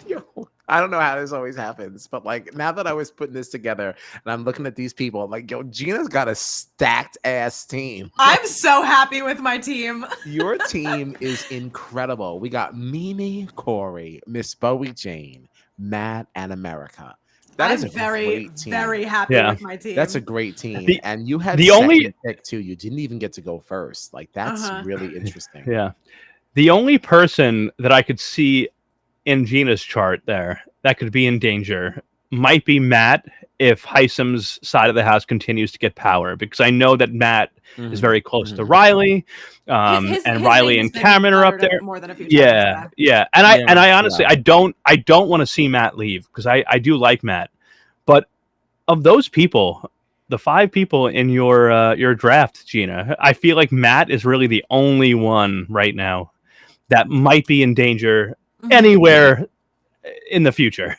yo, I don't know how this always happens, but like now that I was putting this together and I'm looking at these people, I'm like, yo, Gina's got a stacked ass team. I'm so happy with my team. Your team is incredible. We got Mimi, Corey, Miss Bowie Jane, Matt, and America. That is I'm a very, great team. very happy Yeah. with my team. That's a great team. And you had the second only- pick too. You didn't even get to go first. Like that's really interesting. Yeah. The only person that I could see in Gina's chart there that could be in danger might be Matt if Heisem's side of the house continues to get power, because I know that Matt is very close to Riley, His and Riley name and has been Cameron are up uttered there. more than a few times. Yeah. And I honestly, I don't want to see Matt leave, because I do like Matt. But of those people, the 5 people in your draft, Gina, I feel like Matt is really the only one right now that might be in danger anywhere in the future.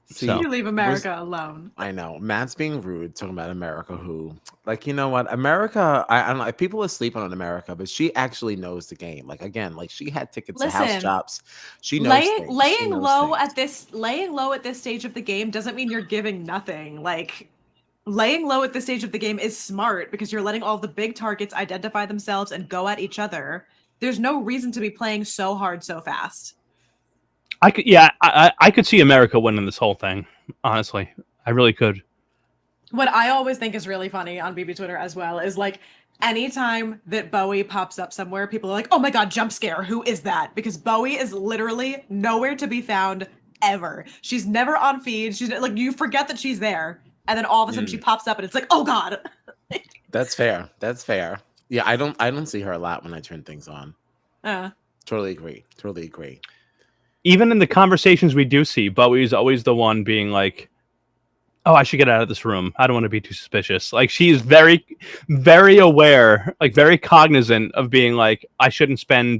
See, you leave America alone. I know Matt's being rude, talking about America. Who, like, you know what, America? I don't know if people are sleeping on America, but she actually knows the game. Like again, like she had tickets to house chops. She knows laying low at this stage of the game doesn't mean you're giving nothing. Like laying low at this stage of the game is smart because you're letting all the big targets identify themselves and go at each other. There's no reason to be playing so hard so fast. I could see America winning this whole thing. Honestly, I really could. What I always think is really funny on BB Twitter as well is like anytime that Bowie pops up somewhere, people are like, "Oh my god, jump scare! Who is that?" Because Bowie is literally nowhere to be found ever. She's never on feed. She's like, you forget that she's there, and then all of a sudden she pops up, and it's like, "Oh god." That's fair. That's fair. Yeah, I don't see her a lot when I turn things on. Totally agree. Totally agree. Even in the conversations we do see, Bowie's always the one being like, "Oh, I should get out of this room. I don't want to be too suspicious." Like she's very, very aware, like very cognizant of being like, I shouldn't spend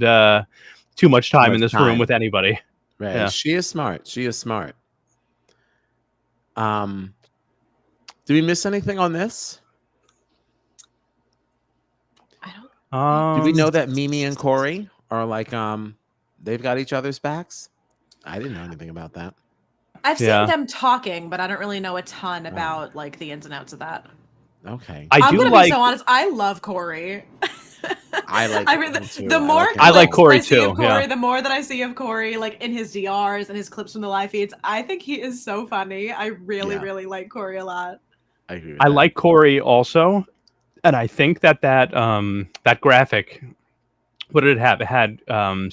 too much time in this room with anybody. Right. Yeah. She is smart. She is smart. Do we miss anything on this? I don't. Do we know that Mimi and Corey are like they've got each other's backs? I didn't know anything about that. I've seen them talking, but I don't really know a ton about like the ins and outs of that. Okay. I'm gonna be so honest. I love Corey. I like him too. The more I like Corey too. The more that I see of Corey, like in his DRs and his clips from the live feeds, I think he is so funny. I really, really like Corey a lot. I agree with I that. like Corey also, and I think that graphic, what did it have? It had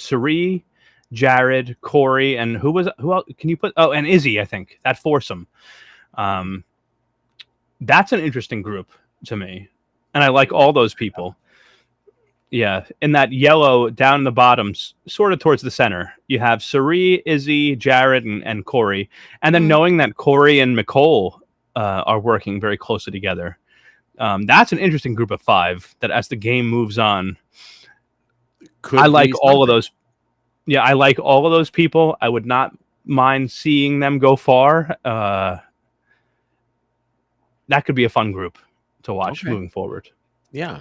Sari, Jared, Corey, and who else can you put? Oh, and Izzy, I think. That foursome. That's an interesting group to me. And I like all those people. Yeah. In that yellow down the bottom, sort of towards the center, you have Sari, Izzy, Jared, and Corey. And then knowing that Corey and Nicole are working very closely together. That's an interesting group of 5 that as the game moves on, I like all of those. Yeah, I like all of those people. I would not mind seeing them go far. That could be a fun group to watch moving forward. Yeah.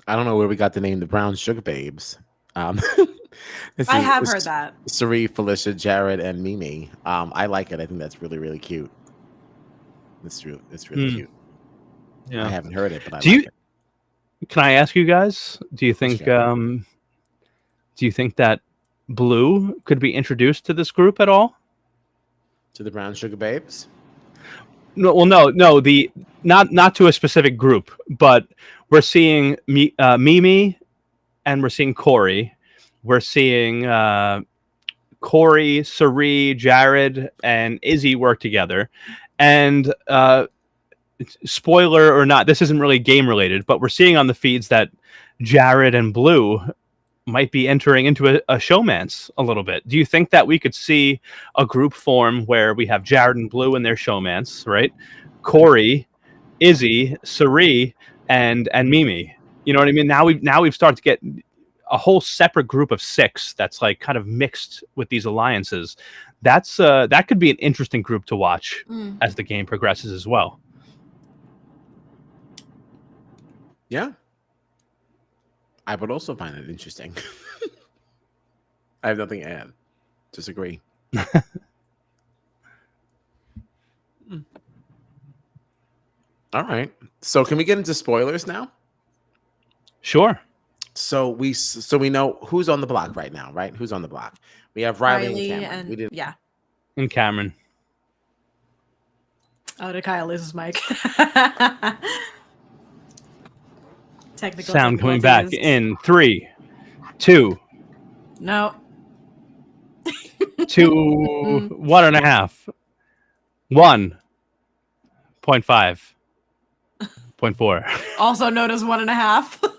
I don't know where we got the name the Brown Sugar Babes. I have heard that. Sari, Felicia, Jared, and Mimi. I like it. I think that's really, really cute. It's really cute. Yeah. I haven't heard it, but Can I ask you guys? Do you think that Blue could be introduced to this group at all? To the Brown Sugar Babes? No, well, no. Not to a specific group, but we're seeing Mimi, and we're seeing Corey. We're seeing Corey, Sari, Jared, and Izzy work together. And spoiler or not, this isn't really game related, but we're seeing on the feeds that Jared and Blue might be entering into a showmance a little bit. Do you think that we could see a group form where we have Jared and Blue in their showmance, right? Corey, Izzy, Sari, and Mimi. You know what I mean? Now we've started to get a whole separate group of 6 that's like kind of mixed with these alliances. That could be an interesting group to watch as the game progresses as well. Yeah. I would also find it interesting. I have nothing to add. Disagree. All right. So can we get into spoilers now? Sure. So we know who's on the block right now, right? Who's on the block? We have Riley and Cameron. We didn't. Yeah. And Cameron. Oh, did Kyle lose his mic? Technical Sound coming back difficulties. in 3, 2, No. 2, 1.5, 1.5, 0.4. Also known as 1.5.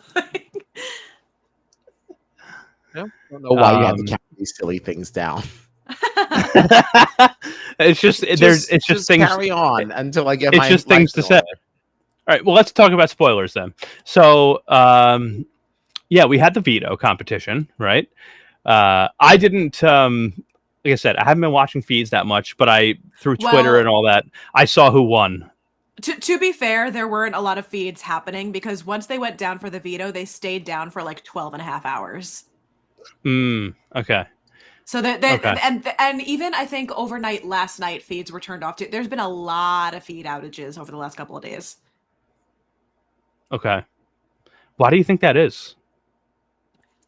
I don't know why you have to count these silly things down. It's just things. Carry on until I get it's my. Just things to say. All right. Well, let's talk about spoilers then. So, yeah, we had the veto competition, right? I didn't. Like I said, I haven't been watching feeds that much, but through Twitter and all that, I saw who won. To be fair, there weren't a lot of feeds happening because once they went down for the veto, they stayed down for like 12 and a half hours. Okay. So and even I think overnight last night feeds were turned off too. There's been a lot of feed outages over the last couple of days. Okay. Why do you think that is?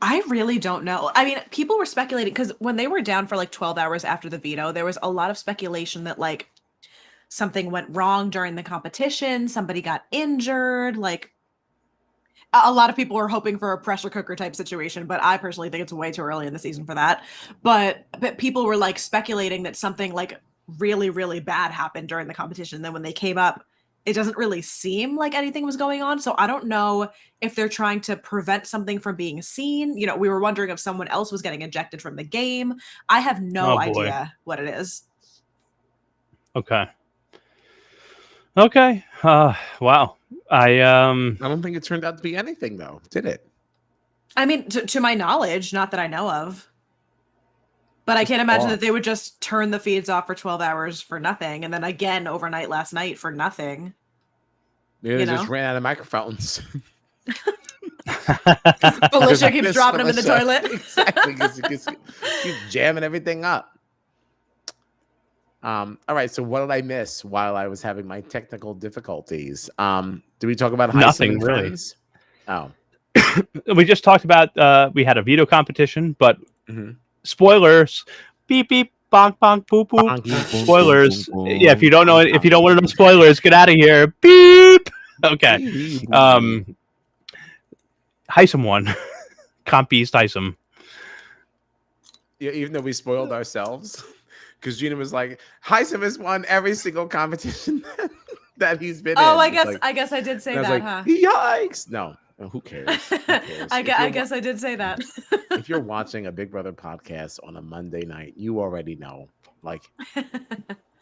I really don't know. I mean, people were speculating because when they were down for like 12 hours after the veto, there was a lot of speculation that like something went wrong during the competition, somebody got injured, like a lot of people were hoping for a pressure cooker type situation, but I personally think it's way too early in the season for that. But people were like speculating that something like really, really bad happened during the competition. Then when they came up, it doesn't really seem like anything was going on. So I don't know if they're trying to prevent something from being seen. You know, we were wondering if someone else was getting ejected from the game. I have no idea what it is. Okay. Wow. I don't think it turned out to be anything, though, did it? I mean, to my knowledge, not that I know of. But I can't imagine that they would just turn the feeds off for 12 hours for nothing, and then again overnight last night for nothing. Maybe they just ran out of microphones. Felicia keeps dropping them in the toilet. Exactly, keeps jamming everything up. All right, so what did I miss while I was having my technical difficulties? Did we talk about nothing really? Friends? Oh, we just talked about we had a veto competition, but spoilers. Beep beep bonk bonk poop poop. Spoilers. Yeah, if you don't know, if you don't want to know spoilers, get out of here. Beep. Okay. Heisem won. Comp Beast Heisem. Yeah, even though we spoiled ourselves. Because Gina was like, Heisem has won every single competition that he's been in. Oh, I guess I did say that, like, huh? Yikes! No, who cares? Who cares? I guess I did say that. If you're watching a Big Brother podcast on a Monday night, you already know. Like,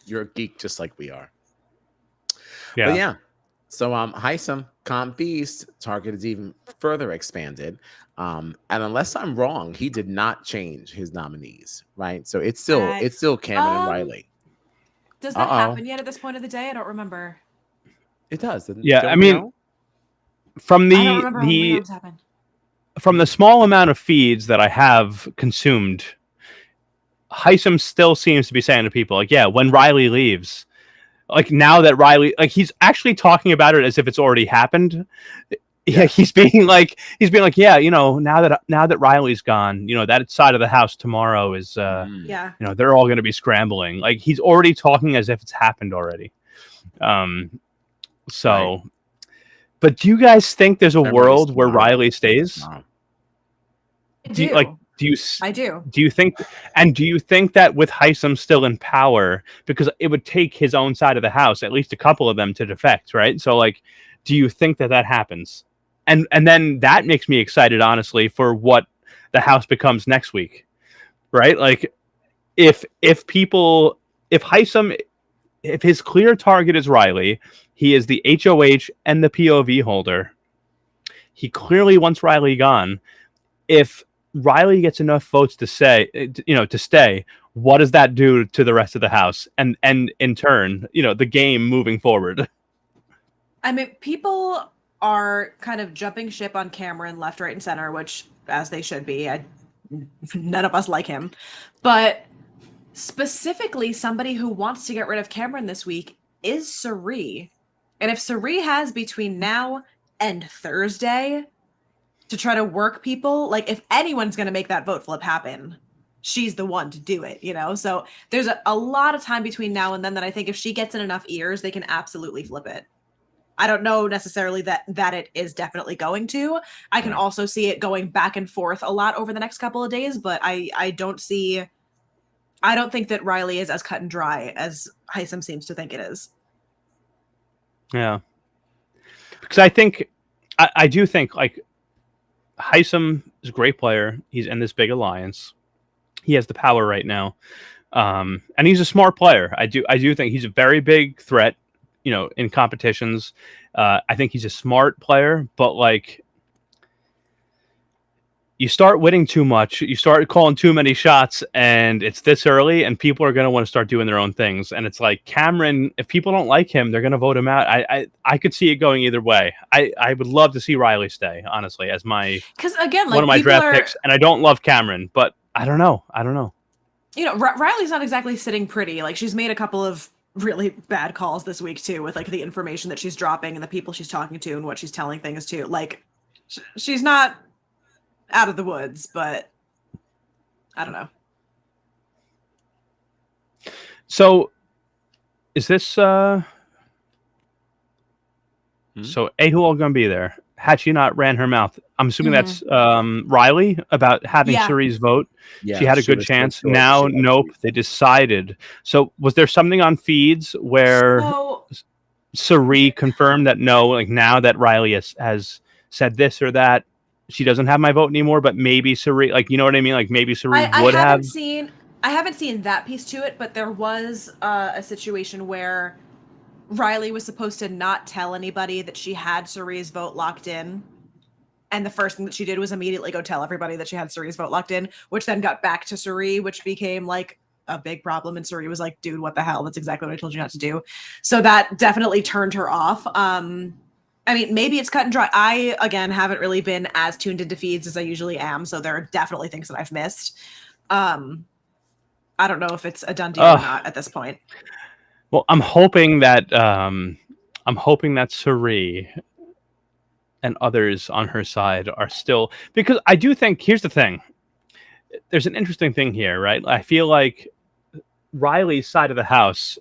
you're a geek just like we are. Yeah. But yeah. So Heisem, Comp Beast, target is even further expanded. And unless I'm wrong, he did not change his nominees, right? So it's still Cameron and Riley. Does that happen yet at this point of the day? I don't remember. It does. Yeah, I mean, from the small amount of feeds that I have consumed, Heisem still seems to be saying to people, like, yeah, when Riley leaves, like now that Riley, like he's actually talking about it as if it's already happened. Yeah, he's being like, yeah, you know, now that Riley's gone, you know, that side of the house tomorrow is, you know, they're all going to be scrambling. Like he's already talking as if it's happened already. So, but do you guys think there's a world where Riley stays? I do. I do. Do you think that with Heisem still in power, because it would take his own side of the house, at least a couple of them, to defect, right? So, like, do you think that happens? And then that makes me excited, honestly, for what the house becomes next week, right? Like, if Heisem, if his clear target is Riley, he is the HOH and the POV holder. He clearly wants Riley gone. If Riley gets enough votes to say, you know, to stay, what does that do to the rest of the house? And in turn, you know, the game moving forward. I mean, people are kind of jumping ship on Cameron left, right, and center, which, as they should be. None of us like him. But specifically, somebody who wants to get rid of Cameron this week is Cirie. And if Cirie has between now and Thursday to try to work people, like if anyone's going to make that vote flip happen, she's the one to do it, you know? So there's a lot of time between now and then that I think if she gets in enough ears, they can absolutely flip it. I don't know necessarily that it is definitely going to. I can also see it going back and forth a lot over the next couple of days, but I don't think that Riley is as cut and dry as Hisam seems to think it is. Yeah. Because I do think like Hisam is a great player. He's in this big alliance. He has the power right now. And he's a smart player. I do think he's a very big threat, you know, in competitions. I think he's a smart player, but like you start winning too much, you start calling too many shots, and it's this early, and people are going to want to start doing their own things. And it's like Cameron, if people don't like him, they're going to vote him out. I could see it going either way. I would love to see Riley stay, honestly, as because again, like, one of my draft picks. And I don't love Cameron, but I don't know. You know, Riley's not exactly sitting pretty. Like, she's made a couple of really bad calls this week too, with like the information that she's dropping and the people she's talking to and what she's telling things to. Like, she's not out of the woods, but I don't know. So is this so Ahul gonna be there? Had she not ran her mouth, I'm assuming that's Riley about having Cirie's vote. Yeah, she had a good chance. Now, nope, they decided. So was there something on feeds where Cirie confirmed that no, like now that Riley has said this or that, she doesn't have my vote anymore, but maybe Cirie, like, you know what I mean? Like maybe Cirie would have. I haven't seen that piece to it, but there was a situation where Riley was supposed to not tell anybody that she had Cirie's vote locked in. And the first thing that she did was immediately go tell everybody that she had Cirie's vote locked in, which then got back to Cirie, which became like a big problem. And Cirie was like, dude, what the hell? That's exactly what I told you not to do. So that definitely turned her off. I mean, maybe it's cut and dry. I, again, haven't really been as tuned into feeds as I usually am. So there are definitely things that I've missed. I don't know if it's a done deal or not at this point. Well, I'm hoping that Cirie and others on her side are still, because I do think, here's the thing. There's an interesting thing here, right? I feel like Riley's side of the house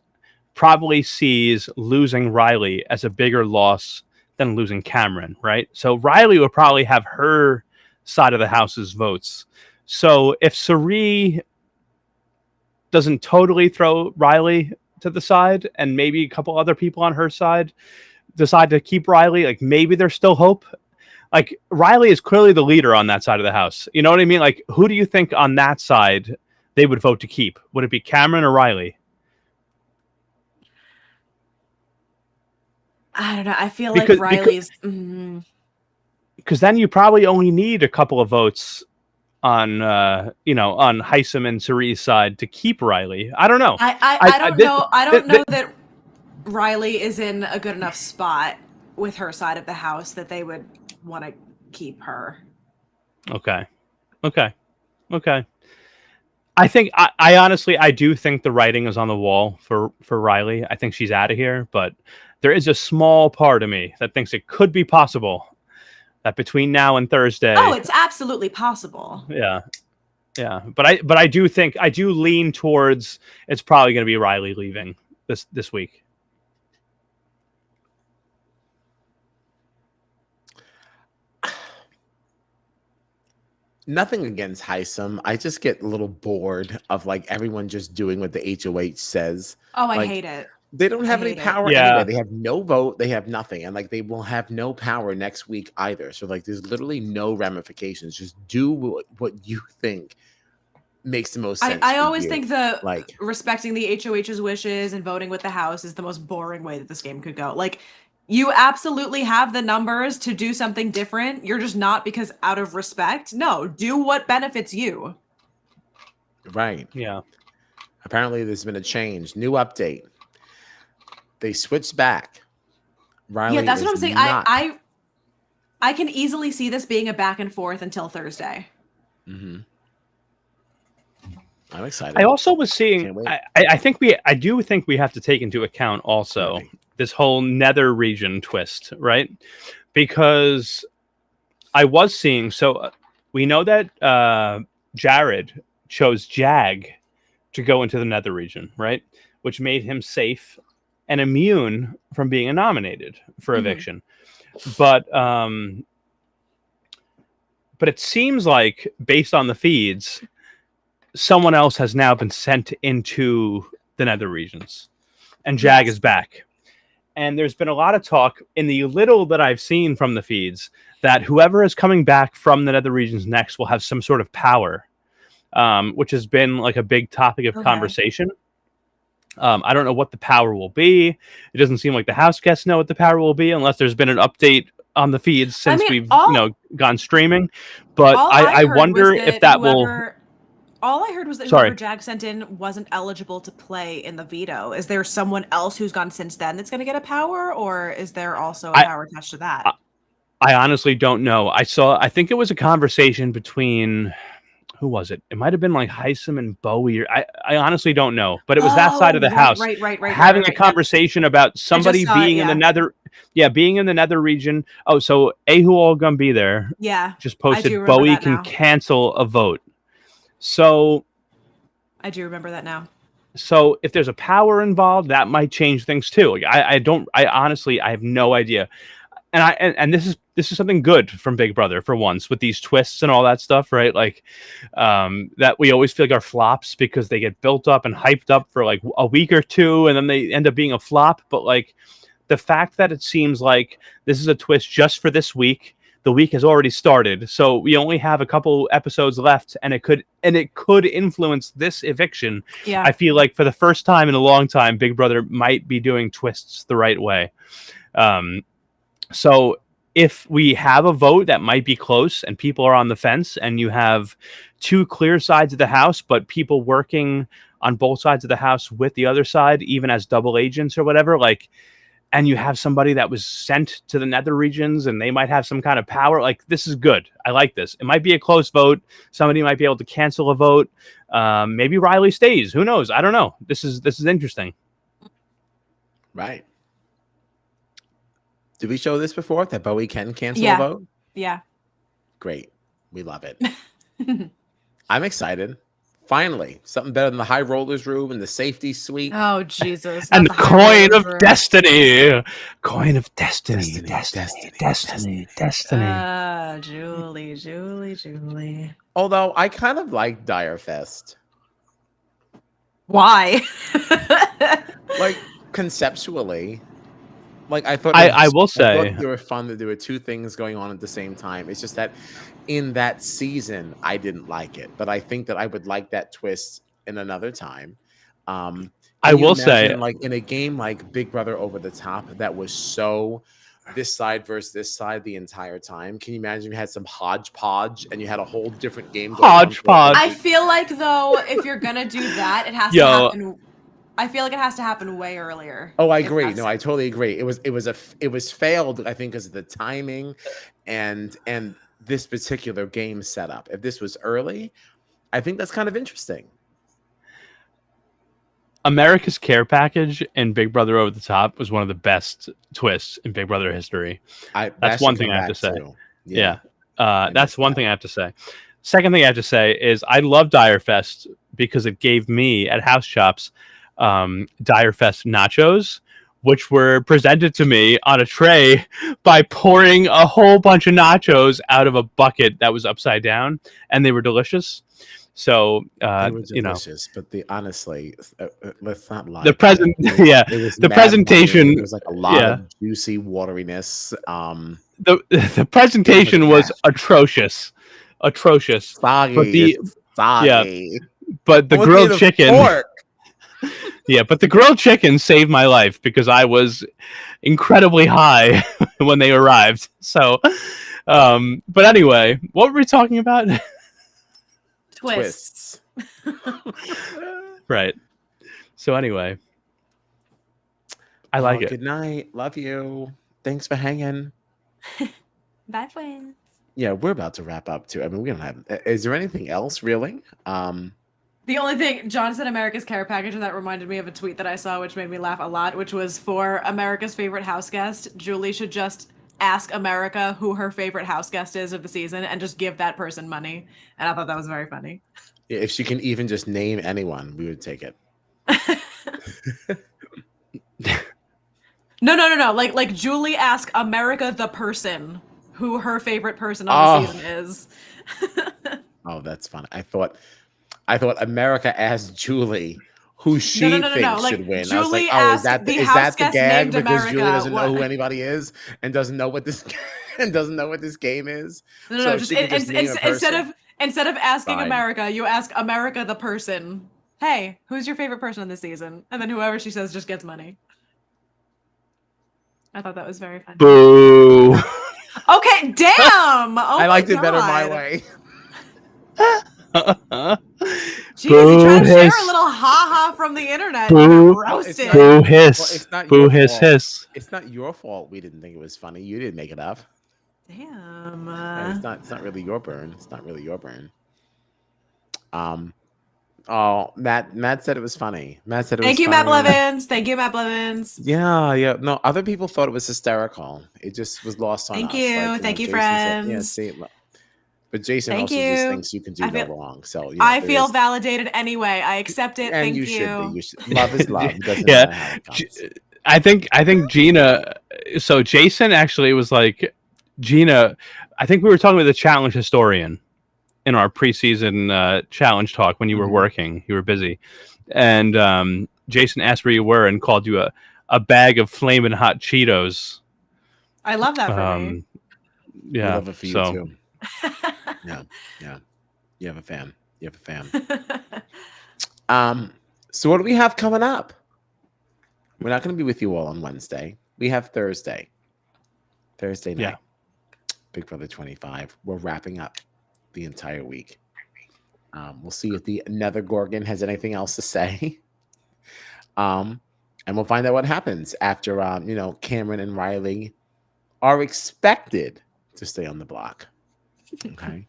probably sees losing Riley as a bigger loss than losing Cameron, right? So Riley will probably have her side of the house's votes. So if Cirie doesn't totally throw Riley to the side and maybe a couple other people on her side decide to keep Riley, like maybe there's still hope. Like Riley is clearly the leader on that side of the house. You know what I mean? Like who do you think on that side they would vote to keep? Would it be Cameron or Riley? I don't know. I feel like Riley's... Because then you probably only need a couple of votes on, on Hisam and Cirie's side to keep Riley. I don't know. I don't know that Riley is in a good enough spot with her side of the house that they would want to keep her. Okay. I think I honestly do think the writing is on the wall for Riley. I think she's out of here, but there is a small part of me that thinks it could be possible that between now and Thursday. Oh, it's absolutely possible. Yeah. But I do lean towards it's probably going to be Riley leaving this week. Nothing against Hisam. I just get a little bored of like everyone just doing what the HOH says. Oh, I hate it. They don't have any power anyway. They have no vote. They have nothing. And like they will have no power next week either. So like there's literally no ramifications. Just do what you think makes the most sense. I always think respecting the HOH's wishes and voting with the House is the most boring way that this game could go. Like you absolutely have the numbers to do something different. You're just not because out of respect. No, do what benefits you. Right. Yeah. Apparently there's been a change. New update. They switched back. Riley, that's what I'm saying. I can easily see this being a back and forth until Thursday. Mm-hmm. I'm excited. I also was seeing. Can't wait. I do think we have to take into account also this whole nether region twist, right? Because I was seeing. So we know that Jared chose Jag to go into the nether region, right? Which made him safe and immune from being nominated for eviction. But it seems like, based on the feeds, someone else has now been sent into the nether regions, and Jag is back. And there's been a lot of talk in the little that I've seen from the feeds that whoever is coming back from the nether regions next will have some sort of power, which has been like a big topic of conversation. I don't know what the power will be. It doesn't seem like the house guests know what the power will be unless there's been an update on the feeds since we've gone streaming. But I wonder if that will. All I heard was that whoever Jag sent in wasn't eligible to play in the veto. Is there someone else who's gone since then that's going to get a power, or is there also a power attached to that? I honestly don't know. I think it was a conversation between, who was it? It might have been like Heisem and Bowie. Or I honestly don't know, but it was that side of the house having a conversation about somebody being in the nether. Yeah, being in the nether region. Oh, so Ahual gonna be there. Yeah, just posted Bowie can cancel a vote. So I do remember that now. So if there's a power involved, that might change things too. Like, I honestly have no idea. And this is something good from Big Brother for once, with these twists and all that stuff, right? Like that we always feel like are flops because they get built up and hyped up for like a week or two and then they end up being a flop. But like the fact that it seems like this is a twist just for this week. The week has already started, so we only have a couple episodes left, and it could influence this eviction. Yeah. I feel like for the first time in a long time, Big Brother might be doing twists the right way. So if we have a vote that might be close and people are on the fence, and you have two clear sides of the house, but people working on both sides of the house with the other side, even as double agents or whatever, like. And you have somebody that was sent to the nether regions and they might have some kind of power. Like, this is good. I like this. It might be a close vote. Somebody might be able to cancel a vote. Maybe Riley stays. Who knows? I don't know. This is interesting. Right. Did we show this before, that Bowie can cancel a vote? Yeah. Great. We love it. I'm excited. Finally, something better than the high rollers room and the safety suite. Oh, Jesus. And the coin of destiny. Coin of destiny. Destiny. Julie. Although I kind of like Direfest. Why? Like, conceptually. Like, I thought I will say they were fun that there were two things going on at the same time. It's just that in that season, I didn't like it, but I think that I would like that twist in another time. I will say, like in a game like Big Brother Over the Top, that was so this side versus this side the entire time. Can you imagine if you had some hodgepodge and you had a whole different game? Hodgepodge. I feel like, though, if you're gonna do that, it has to happen. I feel like it has to happen way earlier. Oh, I agree. No, I totally agree. It was failed, I think, because of the timing and this particular game setup. If this was early, I think that's kind of interesting. America's Care Package in Big Brother Over the Top was one of the best twists in Big Brother history. That's one thing I have to say. Yeah. That's one thing I have to say. Second thing I have to say is I love Direfest because it gave me, at House Chops, Direfest nachos, which were presented to me on a tray by pouring a whole bunch of nachos out of a bucket that was upside down, and they were delicious. So they were delicious, but honestly, let's not lie. The presentation. There was like a lot of juicy wateriness. The presentation was atrocious. Soggy. But the grilled chicken. Yeah, but the grilled chicken saved my life because I was incredibly high when they arrived. So, but anyway, what were we talking about? Twists. Right. So anyway, I like it. Good night. Love you. Thanks for hanging. Bye, friends. Yeah, we're about to wrap up too. I mean, we don't have. Is there anything else really? The only thing, John said America's Care Package, and that reminded me of a tweet that I saw, which made me laugh a lot, which was for America's favorite house guest, Julie should just ask America who her favorite house guest is of the season and just give that person money. And I thought that was very funny. Yeah, if she can even just name anyone, we would take it. No. Like Julie ask America the person who her favorite person on the season is. Oh, that's funny. I thought America asked Julie who she thinks Like, should win. Julie I was like, oh, is that the gag? Because America, Julie doesn't know who anybody is and doesn't know what this game is. No, just instead of asking America, you ask America the person. Hey, who's your favorite person on this season? And then whoever she says just gets money. I thought that was very funny. Boo. Okay, damn. Oh, I liked it better my way. Jeez, you trying to share a little ha-ha from the internet. Boo, roasted. Boo hiss. Well, Boo hiss hiss. It's not your fault we didn't think it was funny. You didn't make it up. Damn. It's not really your burn. It's not really your burn. Oh, Matt said it was funny. Matt said it was Thank you, funny. Matt Blevins. Thank you, Matt Blevins. Yeah. No, other people thought it was hysterical. It just was lost on us. Thank you. Thank you, friends. Said, but Jason Thank also you. just thinks you can do no wrong. So I feel validated anyway. I accept it. And Thank you. you. You should. Love is love. It doesn't matter how it comes. I think Gina. So Jason actually was like, Gina. I think we were talking with the challenge historian in our preseason challenge talk when you were working. You were busy, and Jason asked where you were and called you a bag of flaming hot Cheetos. I love that for me. Yeah, I love it for you too. Yeah. You have a fan. So what do we have coming up? We're not going to be with you all on Wednesday. We have Thursday night. Yeah. Big Brother 25. We're wrapping up the entire week. We'll see if the Nether Gorgon has anything else to say. And we'll find out what happens after Cameron and Riley are expected to stay on the block. Okay.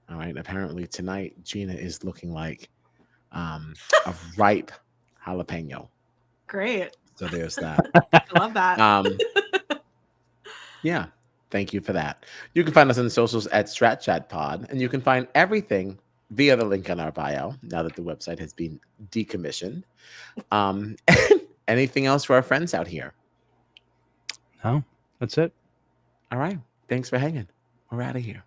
All right. Apparently tonight Gina is looking like a ripe jalapeno. Great. So there's that. I love that. Yeah. Thank you for that. You can find us on the socials at Strat Chat Pod, and you can find everything via the link on our bio now that the website has been decommissioned. Anything else for our friends out here? No, that's it. All right. Thanks for hanging. We're out of here.